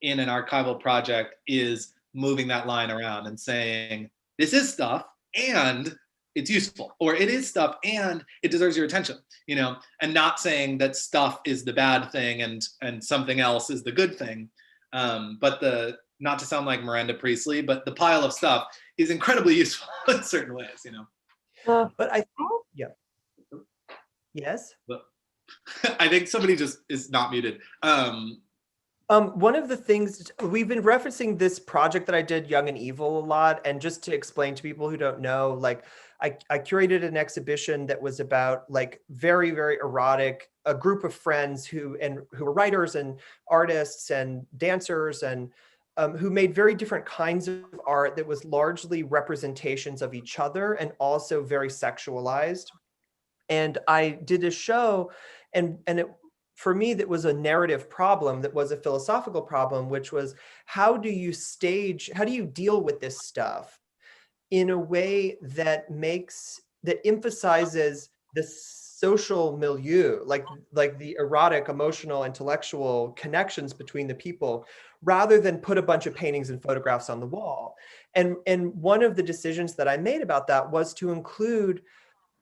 in an archival project is moving that line around and saying, this is stuff and it's useful, or it is stuff and it deserves your attention, and not saying that stuff is the bad thing and something else is the good thing. But not to sound like Miranda Priestley, but the pile of stuff is incredibly useful in certain ways, But I think, yeah. Yes? But I think somebody just is not muted. One of the things, we've been referencing this project that I did, Young and Evil, a lot. And just to explain to people who don't know, like I curated an exhibition that was about like very, very erotic, a group of friends who were writers and artists and dancers and who made very different kinds of art that was largely representations of each other and also very sexualized. And I did a show, and for me, that was a narrative problem, that was a philosophical problem, which was how do you deal with this stuff in a way that emphasizes the social milieu, like the erotic, emotional, intellectual connections between the people, rather than put a bunch of paintings and photographs on the wall. And one of the decisions that I made about that was to include,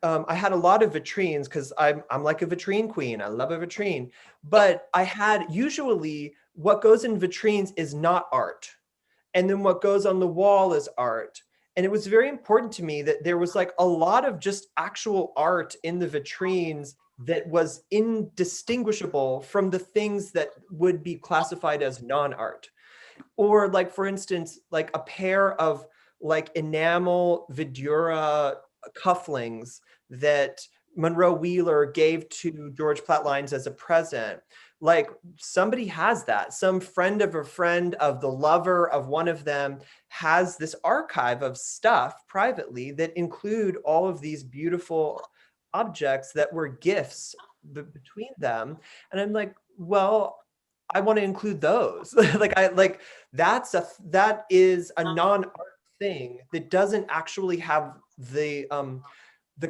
I had a lot of vitrines because I'm like a vitrine queen. I love a vitrine. But I had, usually what goes in vitrines is not art. And then what goes on the wall is art. And it was very important to me that there was like a lot of just actual art in the vitrines that was indistinguishable from the things that would be classified as non-art. Or like, for instance, like a pair of like enamel Vidura cufflinks that Monroe Wheeler gave to George Platlines as a present. Like somebody has that, some friend of a friend of the lover of one of them has this archive of stuff privately that include all of these beautiful objects that were gifts between them. And I'm like, well, I want to include those. That is a non-art thing that doesn't actually have the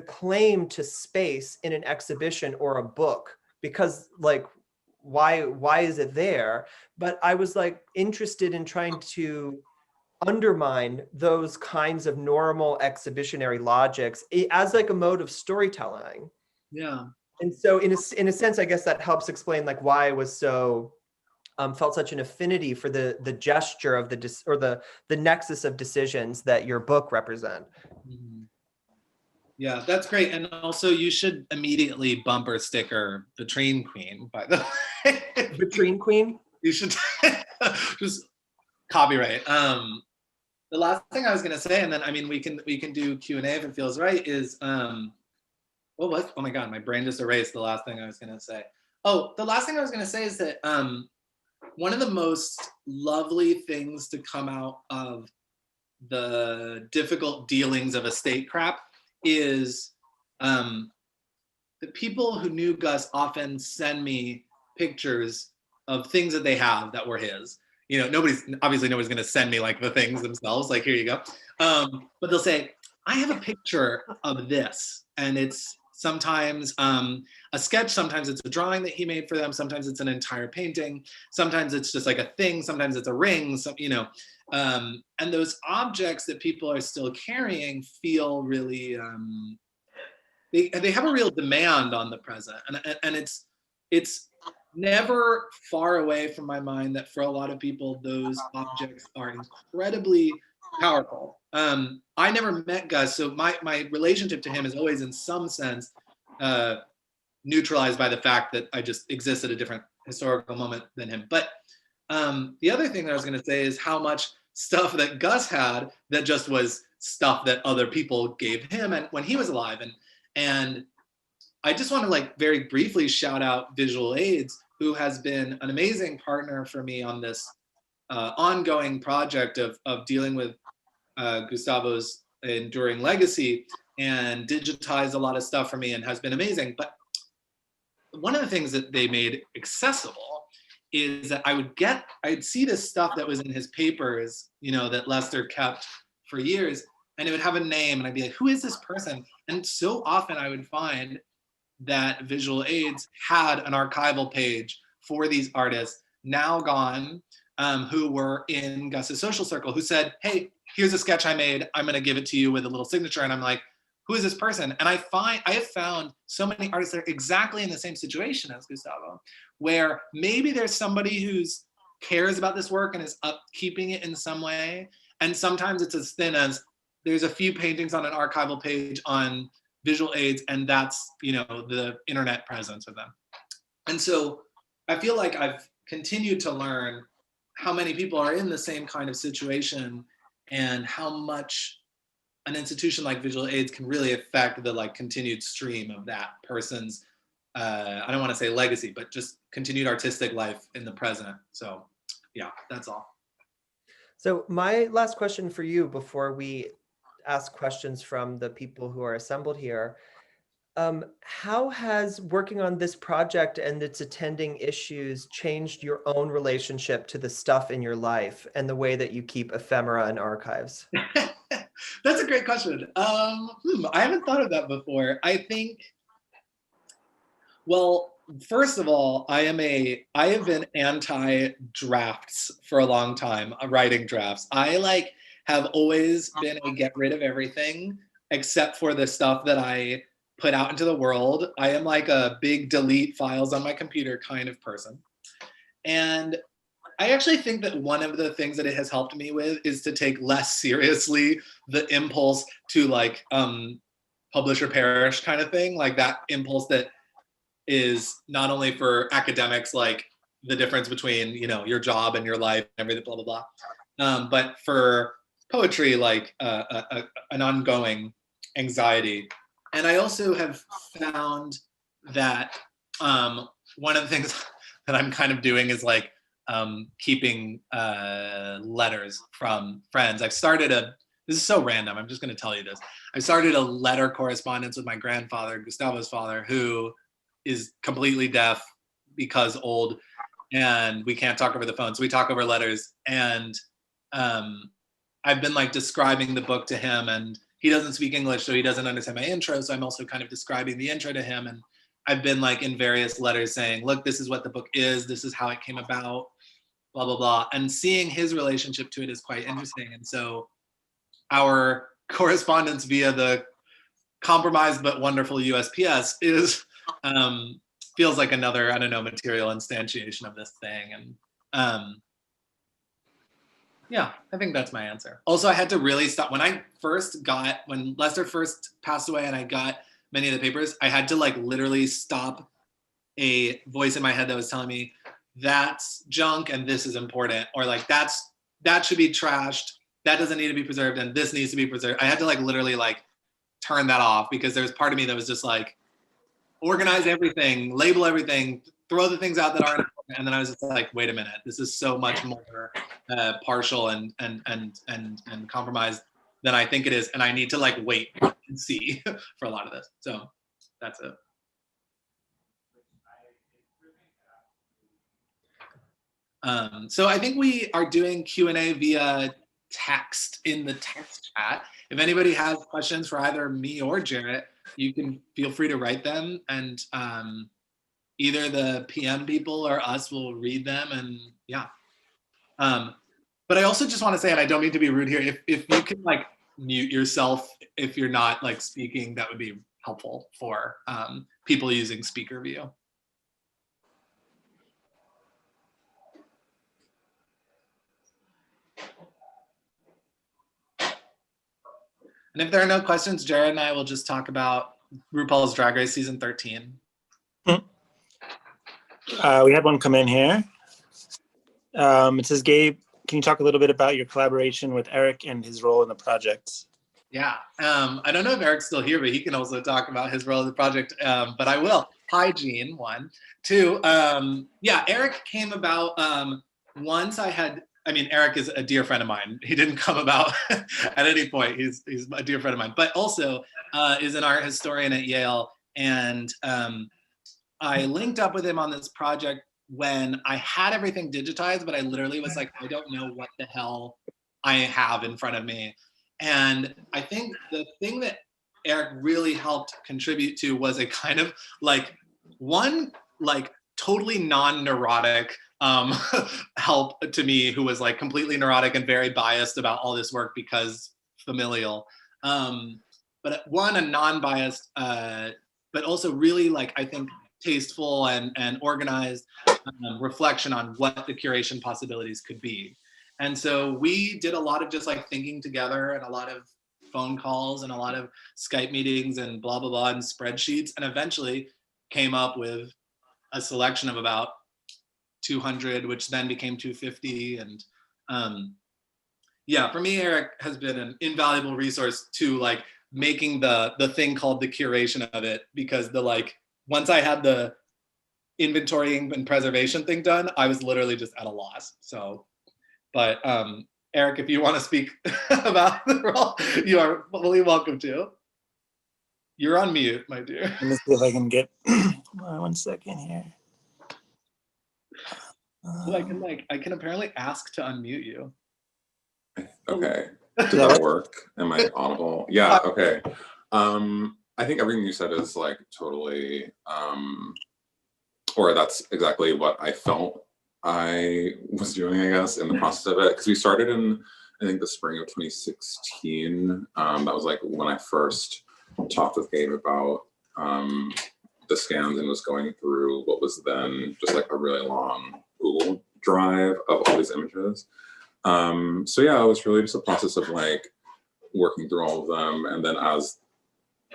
claim to space in an exhibition or a book, because like why is it there? But I was like interested in trying to undermine those kinds of normal exhibitionary logics as like a mode of storytelling. Yeah. And so in a sense, I guess that helps explain like why I was so felt such an affinity for the gesture of the nexus of decisions that your book represent. Mm-hmm. Yeah, that's great. And also you should immediately bumper sticker Vitrine Queen, by the way. Vitrine Queen? You should just copyright. The last thing I was gonna say, and then I mean we can do Q&A if it feels right, is oh my God, my brain just erased the last thing I was gonna say. Oh, the last thing I was gonna say is that one of the most lovely things to come out of the difficult dealings of estate crap is the people who knew Gus often send me pictures of things that they have that were his. Nobody's going to send me like the things themselves, like, here you go. But they'll say, I have a picture of this. And it's sometimes a sketch, sometimes it's a drawing that he made for them, sometimes it's an entire painting, sometimes it's just like a thing, sometimes it's a ring, and those objects that people are still carrying feel really, they have a real demand on the present. And it's never far away from my mind that for a lot of people, those objects are incredibly powerful. I never met Gus, so my relationship to him is always in some sense neutralized by the fact that I just exist at a different historical moment than him. But the other thing that I was going to say is how much stuff that Gus had that just was stuff that other people gave him and when he was alive. And I just want to like very briefly shout out Visual Aids, who has been an amazing partner for me on this ongoing project of dealing with Gustavo's enduring legacy and digitized a lot of stuff for me and has been amazing. But one of the things that they made accessible is that I'd see this stuff that was in his papers, that Lester kept for years, and it would have a name, and I'd be like, who is this person? And so often I would find that Visual Aids had an archival page for these artists, now gone, who were in Gus's social circle, who said, hey, here's a sketch I made, I'm gonna give it to you with a little signature. And I'm like, who is this person? And I have found so many artists that are exactly in the same situation as Gustavo, where maybe there's somebody who's cares about this work and is upkeeping it in some way. And sometimes it's as thin as there's a few paintings on an archival page on Visual Aids, and that's, the internet presence of them. And so I feel like I've continued to learn how many people are in the same kind of situation and how much an institution like Visual Aids can really affect the continued stream of that person's, I don't want to say legacy, but just continued artistic life in the present. So yeah, that's all. So my last question for you before we ask questions from the people who are assembled here, how has working on this project and its attending issues changed your own relationship to the stuff in your life and the way that you keep ephemera and archives? That's a great question. I haven't thought of that before. I think, well, first of all, I have been anti-drafts for a long time, writing drafts. I have always been a get rid of everything except for the stuff that I put out into the world. I am like a big delete files on my computer kind of person. And I actually think that one of the things that it has helped me with is to take less seriously the impulse to publish or perish kind of thing, like that impulse that is not only for academics, like the difference between your job and your life and everything, blah blah blah, but for poetry, like an ongoing anxiety. And I also have found that one of the things that I'm kind of doing is keeping letters from friends. This is so random, I'm just gonna tell you this. I started a letter correspondence with my grandfather, Gustavo's father, who is completely deaf because old, and we can't talk over the phone, so we talk over letters. And I've been describing the book to him, and he doesn't speak English, so he doesn't understand my intro, so I'm also kind of describing the intro to him. And I've been in various letters saying, look, this is what the book is, this is how it came about, blah, blah, blah. And seeing his relationship to it is quite interesting. And so our correspondence via the compromised but wonderful USPS is, feels like another, I don't know, material instantiation of this thing. And yeah, I think that's my answer. Also, I had to really stop when Lester first passed away and I got many of the papers, I had to literally stop a voice in my head that was telling me that's junk and this is important, or that should be trashed, that doesn't need to be preserved and this needs to be preserved. I had to literally turn that off, because there was part of me that was just organize everything, label everything, throw the things out that aren't important. And then I was just wait a minute, this is so much more partial and compromised than I think it is, and I need to wait and see for a lot of this. So that's it. So I think we are doing Q&A via text in the text chat. If anybody has questions for either me or Jarrett, you can feel free to write them, and either the PM people or us will read them, and yeah. But I also just want to say, and I don't mean to be rude here, if you can mute yourself if you're not speaking, that would be helpful for people using speaker view. And if there are no questions, Jared and I will just talk about RuPaul's Drag Race season 13. We had one come in here. It says, Gabe, can you talk a little bit about your collaboration with Eric and his role in the project? Yeah, I don't know if Eric's still here, but he can also talk about his role in the project, but I will. Hi, Jean, one. Two, yeah, Eric came about once I had I mean, Eric is a dear friend of mine. He didn't come about at any point. He's a dear friend of mine, but also is an art historian at Yale. And I linked up with him on this project when I had everything digitized, but I literally was like, I don't know what the hell I have in front of me. And I think the thing that Eric really helped contribute to was a kind of like totally non-neurotic help to me, who was like completely neurotic and very biased about all this work because familial. But one, a non-biased, but also really like, I think, tasteful and organized reflection on what the curation possibilities could be. And so we did a lot of just like thinking together and a lot of phone calls and a lot of Skype meetings and blah, blah, blah, and spreadsheets, and eventually came up with a selection of about 200, which then became 250. And yeah, for me, Eric has been an invaluable resource to like making the thing called the curation of it, because once I had the inventorying and preservation thing done, I was literally just at a loss. So, but Eric, if you want to speak about the role, you are fully welcome to. You're on mute, my dear. Let me see if I can get 1 second here. I can apparently ask to unmute you. Okay. Did that work? Am I audible? Yeah, okay. I think everything you said is like totally, or that's exactly what I felt I was doing, I guess, in the process of it. Because we started in, I think, the spring of 2016. That was like when I first talked with Gabe about the scans and was going through what was then just like a really long Google Drive of all these images. So yeah, it was really just a process of like working through all of them. And then as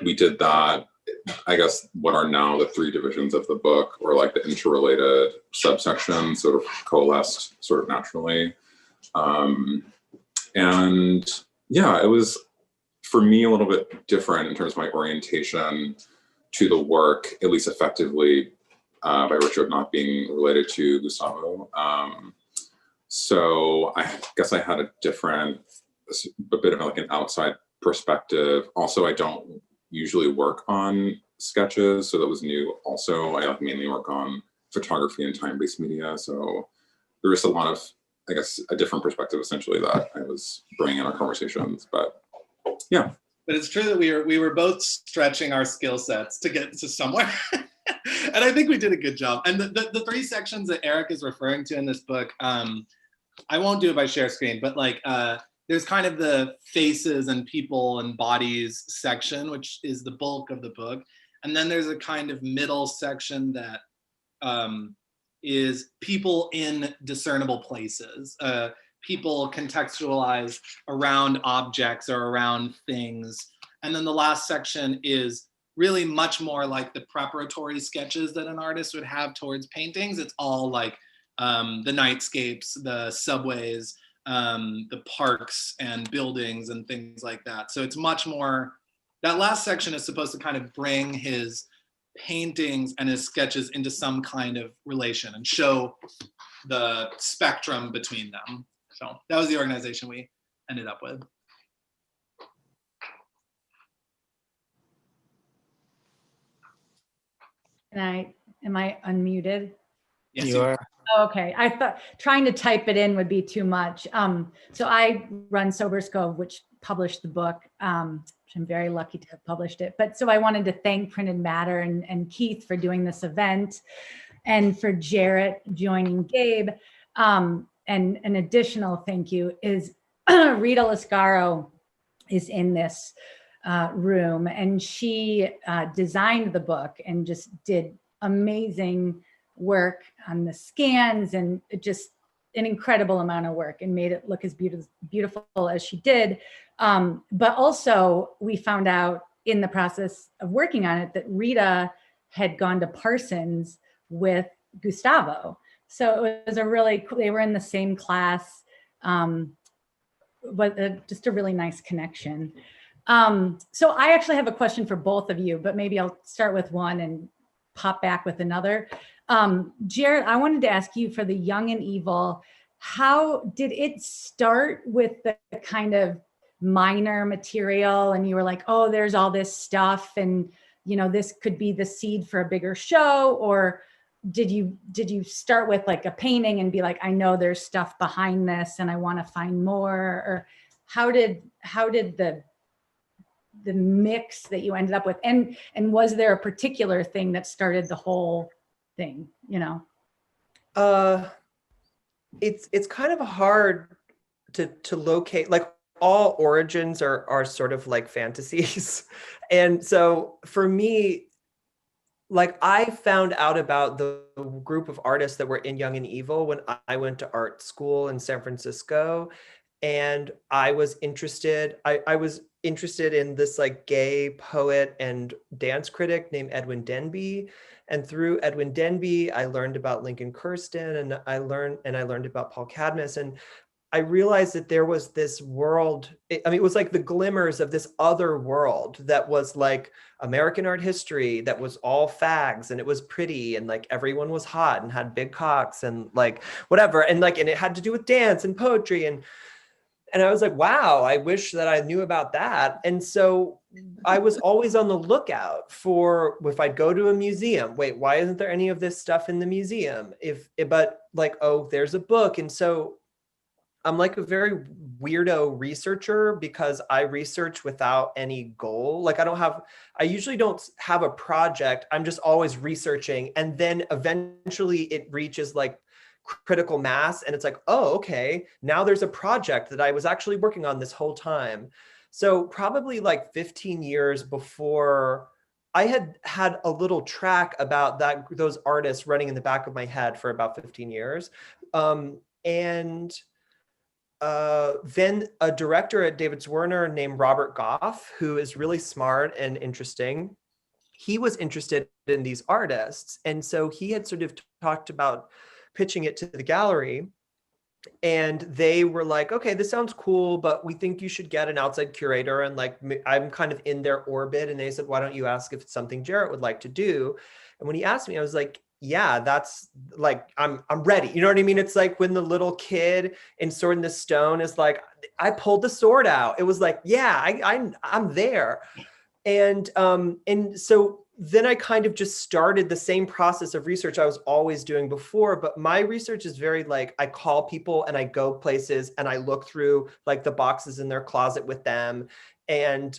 we did that, I guess what are now the 3 divisions of the book, or like the interrelated subsections, sort of coalesced sort of naturally. And yeah, it was for me a little bit different in terms of my orientation to the work, at least effectively, by virtue of not being related to Gustavo. So I guess I had a bit of like an outside perspective. Also, I don't usually work on sketches, so that was new. Also, I like mainly work on photography and time-based media. So there was a lot of, I guess, a different perspective essentially that I was bringing in our conversations, but yeah. But it's true that we were both stretching our skill sets to get to somewhere. And I think we did a good job. And the 3 sections that Eric is referring to in this book, I won't do it by share screen, but like there's kind of the faces and people and bodies section, which is the bulk of the book. And then there's a kind of middle section that is people in discernible places, people contextualized around objects or around things. And then the last section is really much more like the preparatory sketches that an artist would have towards paintings. It's all like the nightscapes, the subways, the parks and buildings and things like that. So it's much more, that last section is supposed to kind of bring his paintings and his sketches into some kind of relation and show the spectrum between them. So that was the organization we ended up with. Am I unmuted? Yes, You are. Oh, okay, I thought trying to type it in would be too much. So I run Soberscove, which published the book, which I'm very lucky to have published it. But so I wanted to thank Printed Matter and Keith for doing this event, and for Jarrett joining Gabe. And an additional thank you is Rita Lascaro is in this room, and she designed the book and just did amazing work on the scans, and just an incredible amount of work, and made it look as beautiful as she did. But also we found out in the process of working on it that Rita had gone to Parsons with Gustavo. So it was they were in the same class, but just a really nice connection. So I actually have a question for both of you, but maybe I'll start with one and pop back with another. Jarrett, I wanted to ask you for the Young and Evil how did it start with the kind of minor material and you were like, oh, there's all this stuff and, you know, this could be the seed for a bigger show? Or did you start with like a painting and be like, I know there's stuff behind this and I want to find more? Or how did the mix that you ended up with, and was there a particular thing that started the whole thing, you know? It's kind of hard to locate, like all origins are sort of like fantasies. And so for me, like I found out about the group of artists that were in Young and Evil when I went to art school in San Francisco. And I was interested, I was interested in this like gay poet and dance critic named Edwin Denby. And through Edwin Denby, I learned about Lincoln Kirsten and I learned about Paul Cadmus. And I realized that there was this world, I mean, it was like the glimmers of this other world that was like American art history, that was all fags and it was pretty and like everyone was hot and had big cocks and like whatever. And like, and it had to do with dance and poetry. And I was like, wow, I wish that I knew about that. And so I was always on the lookout for, if I'd go to a museum, wait, why isn't there any of this stuff in the museum? But like, oh, there's a book. And so I'm like a very weirdo researcher because I research without any goal. Like I usually don't have a project. I'm just always researching. And then eventually it reaches like critical mass and it's like, oh, okay, now there's a project that I was actually working on this whole time. So probably like 15 years before, I had a little track about those artists running in the back of my head for about 15 years. And then a director at David Werner named Robert Goff, who is really smart and interesting, he was interested in these artists. And so he had sort of talked about pitching it to the gallery. And they were like, okay, this sounds cool, but we think you should get an outside curator. And like, I'm kind of in their orbit. And they said, why don't you ask if it's something Jarrett would like to do? And when he asked me, I was like, yeah, that's like, I'm ready. You know what I mean? It's like when the little kid in Sword in the Stone is like, I pulled the sword out. It was like, yeah, I'm there. And so then I kind of just started the same process of research I was always doing before, but my research is very like, I call people and I go places and I look through like the boxes in their closet with them and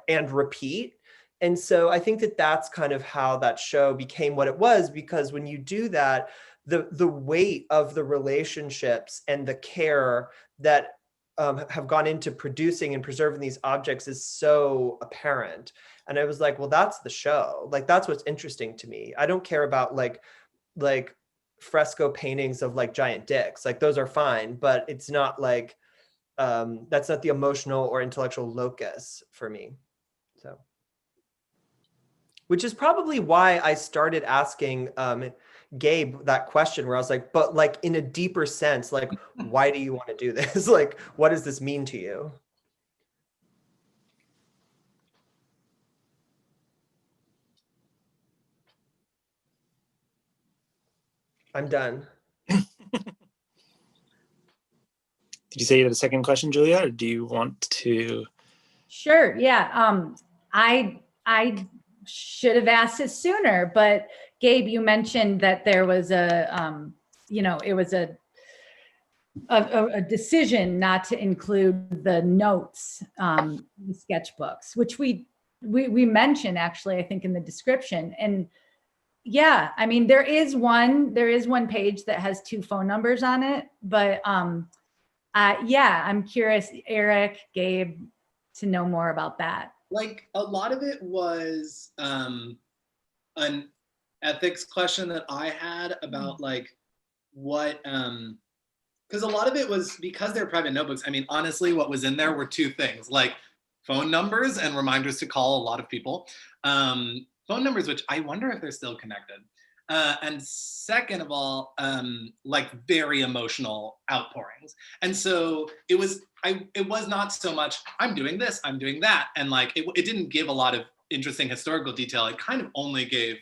and repeat. And so I think that that's kind of how that show became what it was, because when you do that, the weight of the relationships and the care that have gone into producing and preserving these objects is so apparent. And I was like, well, that's the show. Like, that's what's interesting to me. I don't care about like fresco paintings of like giant dicks. Like those are fine, but it's not like, that's not the emotional or intellectual locus for me. So, which is probably why I started asking Gabe that question where I was like, but like in a deeper sense, like, why do you want to do this? Like, what does this mean to you? I'm done. Did you say you had a second question, Julia, or do you want to? Sure. Yeah. I should have asked it sooner, but Gabe, you mentioned that there was it was a decision not to include the notes, the sketchbooks, which we mentioned actually, I think in the description. And yeah, I mean, there is one page that has 2 phone numbers on it, but yeah, I'm curious, Eric, Gabe, to know more about that. Like a lot of it was an ethics question that I had about like what, because a lot of it was because they're private notebooks. I mean, honestly, what was in there were 2 things, like phone numbers and reminders to call a lot of people. Phone numbers, which I wonder if they're still connected. And second of all, like very emotional outpourings. And so it was not so much, I'm doing this, I'm doing that. And like, it didn't give a lot of interesting historical detail. It kind of only gave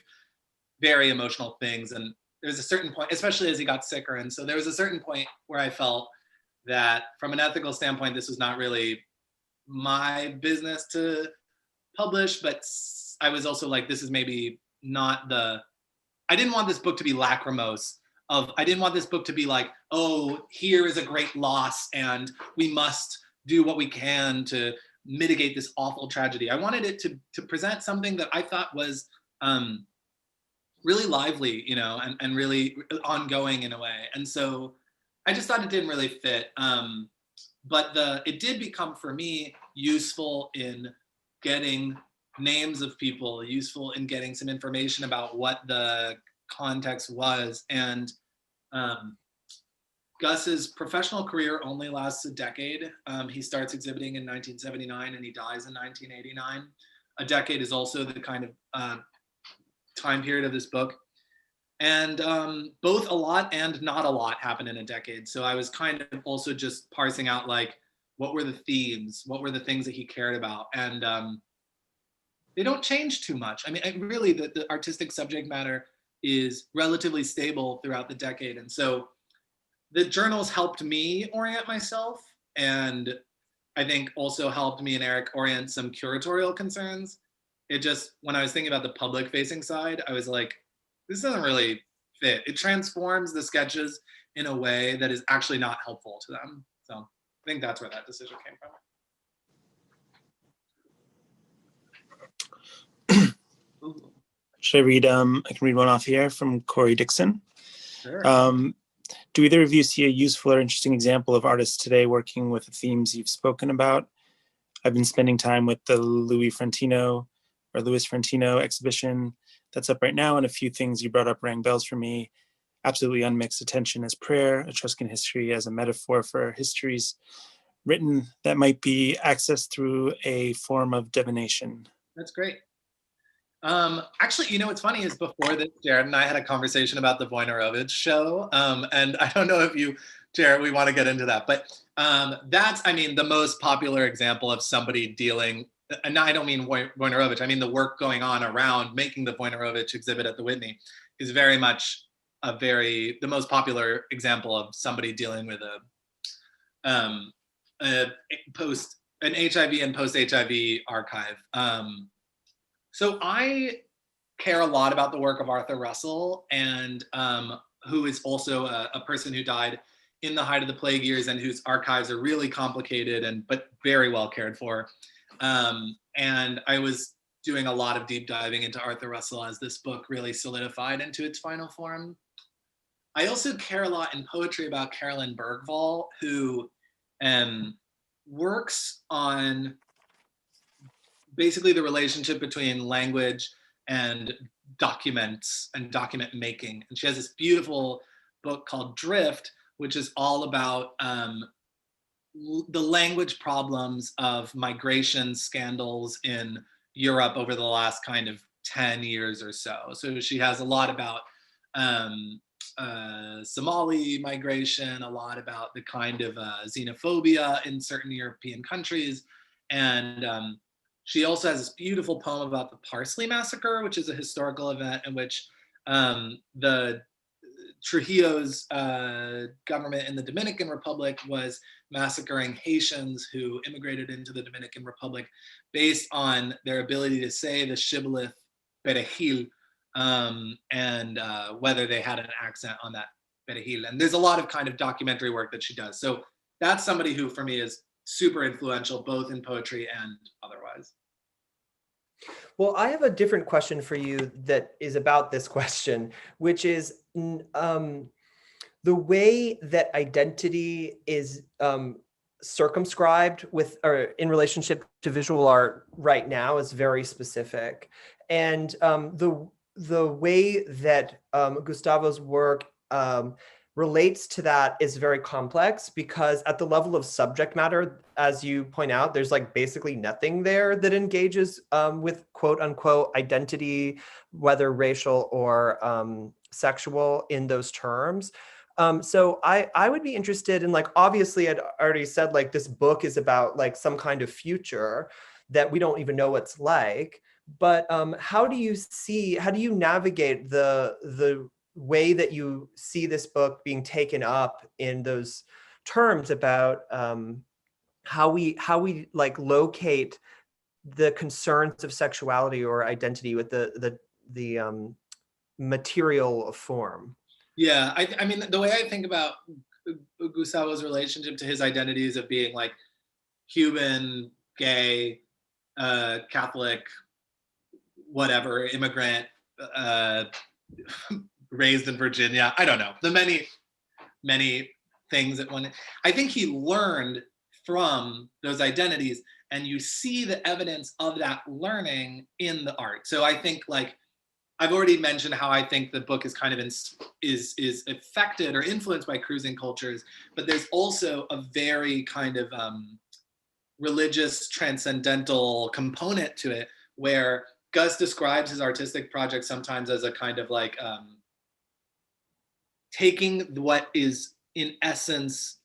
very emotional things. And there was a certain point, especially as he got sicker. And so there was a certain point where I felt that from an ethical standpoint, this was not really my business to publish, but I was also like, this is maybe not I didn't want this book to be lachrymose. I didn't want this book to be like, oh, here is a great loss and we must do what we can to mitigate this awful tragedy. I wanted it to present something that I thought was really lively, you know, and really ongoing in a way. And so I just thought it didn't really fit. But it did become for me useful in getting names of people, useful in getting some information about what the context was. And Gus's professional career only lasts a decade. He starts exhibiting in 1979 and he dies in 1989. A decade is also the kind of time period of this book. And both a lot and not a lot happen in a decade. So I was kind of also just parsing out like, what were the themes? What were the things that he cared about? And they don't change too much. I mean, really the artistic subject matter is relatively stable throughout the decade. And so the journals helped me orient myself, and I think also helped me and Eric orient some curatorial concerns. It just, when I was thinking about the public facing side, I was like, this doesn't really fit. It transforms the sketches in a way that is actually not helpful to them. So I think that's where that decision came from. Should I read? I can read one off here from Corey Dixon. Sure. Do either of you see a useful or interesting example of artists today working with the themes you've spoken about? I've been spending time with the Louis Frantino exhibition that's up right now, and a few things you brought up rang bells for me. Absolutely unmixed attention as prayer, Etruscan history as a metaphor for histories written that might be accessed through a form of divination. That's great. Actually, you know, what's funny is before this, Jarrett and I had a conversation about the Wojnarowicz show. And I don't know if you, Jarrett, we want to get into that, but that's, I mean, the most popular example of somebody dealing, and I don't mean Wojnarowicz, I mean, the work going on around making the Wojnarowicz exhibit at the Whitney is very much the most popular example of somebody dealing with an HIV and post-HIV archive. So I care a lot about the work of Arthur Russell, and who is also a person who died in the height of the plague years and whose archives are really complicated but very well cared for. And I was doing a lot of deep diving into Arthur Russell as this book really solidified into its final form. I also care a lot in poetry about Carolyn Bergvall, who works on basically the relationship between language and documents and document making. And she has this beautiful book called Drift, which is all about the language problems of migration scandals in Europe over the last kind of 10 years or so. So she has a lot about Somali migration, a lot about the kind of xenophobia in certain European countries. And she also has this beautiful poem about the Parsley Massacre, which is a historical event in which the Trujillo's government in the Dominican Republic was massacring Haitians who immigrated into the Dominican Republic based on their ability to say the shibboleth perejil, and whether they had an accent on that perejil. And there's a lot of kind of documentary work that she does. So that's somebody who for me is super influential, both in poetry and otherwise. Well, I have a different question for you that is about this question, which is the way that identity is circumscribed with or in relationship to visual art right now is very specific. And the way that Gustavo's work relates to that is very complex, because at the level of subject matter, as you point out, there's like basically nothing there that engages with quote unquote identity, whether racial or sexual in those terms. So I would be interested in, like, obviously I'd already said like this book is about like some kind of future that we don't even know what's like, but how do you navigate the way that you see this book being taken up in those terms about how we like locate the concerns of sexuality or identity with the material form. Yeah, I mean, the way I think about Gustavo's relationship to his identities of being like Cuban, gay, Catholic, whatever, immigrant, raised in Virginia. I don't know. The many things that one. I think he learned from those identities, and you see the evidence of that learning in the art. So I think, like, I've already mentioned how I think the book is kind of is affected or influenced by cruising cultures, but there's also a very kind of religious transcendental component to it, where Gus describes his artistic project sometimes as a kind of like taking what is in essence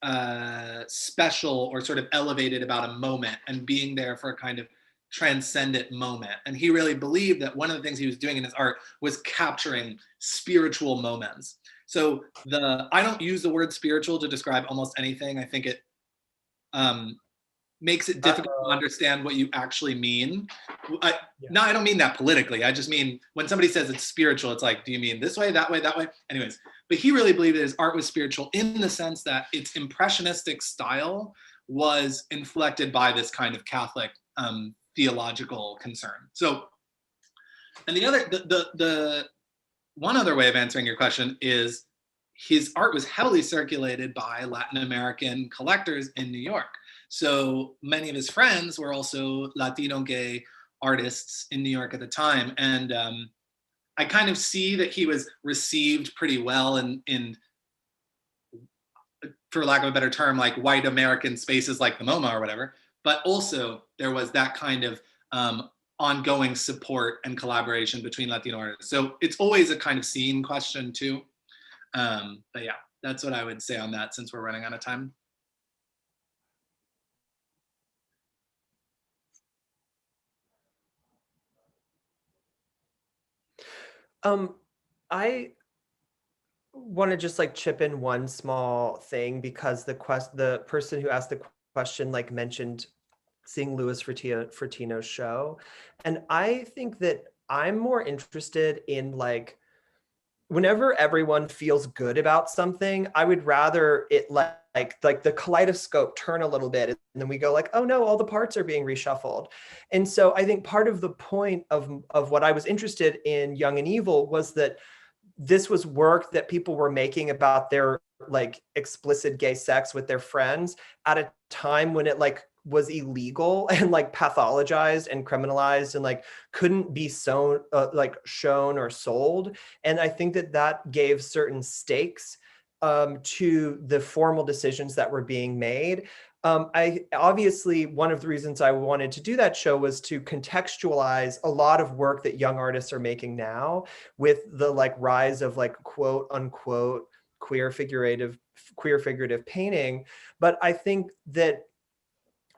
special or sort of elevated about a moment and being there for a kind of transcendent moment. And he really believed that one of the things he was doing in his art was capturing spiritual moments. So I don't use the word spiritual to describe almost anything. I think it makes it difficult to understand what you actually mean. No, I don't mean that politically. I just mean when somebody says it's spiritual, it's like, do you mean this way, that way, that way? Anyways, but he really believed that his art was spiritual in the sense that its impressionistic style was inflected by this kind of Catholic theological concern. So, and the one other way of answering your question is his art was heavily circulated by Latin American collectors in New York. So many of his friends were also Latino gay artists in New York at the time. And I kind of see that he was received pretty well in, for lack of a better term, like white American spaces like the MoMA or whatever. But also there was that kind of ongoing support and collaboration between Latino artists. So it's always a kind of scene question too. But yeah, that's what I would say on that since we're running out of time. I want to just like chip in one small thing because the person who asked the question like mentioned seeing Louis Fertino's show, and I think that I'm more interested in like whenever everyone feels good about something, I would rather it like the kaleidoscope turn a little bit and then we go like, oh no, all the parts are being reshuffled. And so I think part of the point of what I was interested in Young and Evil was that this was work that people were making about their like explicit gay sex with their friends at a time when it like was illegal and like pathologized and criminalized and like couldn't be like shown or sold. And I think that gave certain stakes to the formal decisions that were being made. I obviously, one of the reasons I wanted to do that show was to contextualize a lot of work that young artists are making now with the like rise of like quote unquote queer figurative painting. But I think that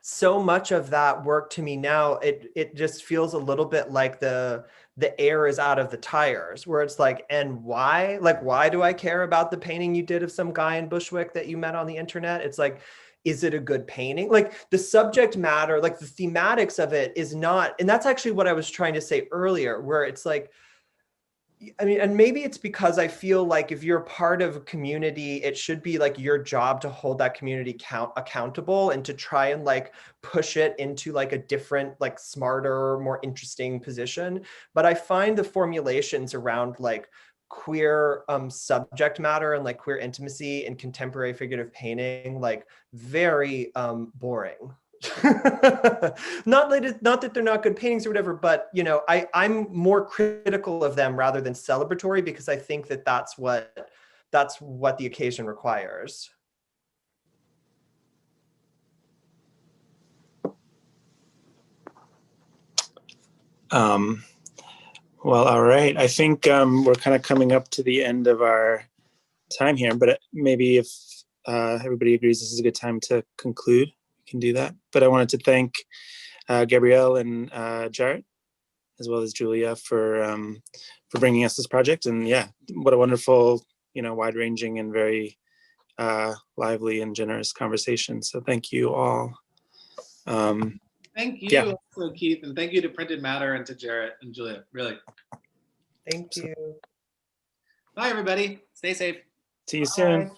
so much of that work to me now, it just feels a little bit like the air is out of the tires, where it's like, and why? Like, why do I care about the painting you did of some guy in Bushwick that you met on the internet? It's like, is it a good painting? Like the subject matter, like the thematics of it is not, and that's actually what I was trying to say earlier, where it's like, I mean, and maybe it's because I feel like if you're part of a community, it should be like your job to hold that community accountable and to try and like push it into like a different, like smarter, more interesting position. But I find the formulations around like queer subject matter and like queer intimacy in contemporary figurative painting like very boring. Not that they're not good paintings or whatever, but you know, I'm more critical of them rather than celebratory because I think that that's what the occasion requires. Well, all right. I think we're kind of coming up to the end of our time here, but maybe if everybody agrees this is a good time to conclude, we can do that. But I wanted to thank Gabriel and Jarrett, as well as Julia, for bringing us this project. And yeah, what a wonderful, wide-ranging and very lively and generous conversation. So thank you all. Thank you, Yeah. also, Keith, and thank you to Printed Matter and to Jarrett and Julia. Really. Thank you. Bye, everybody. Stay safe. See you soon. Bye.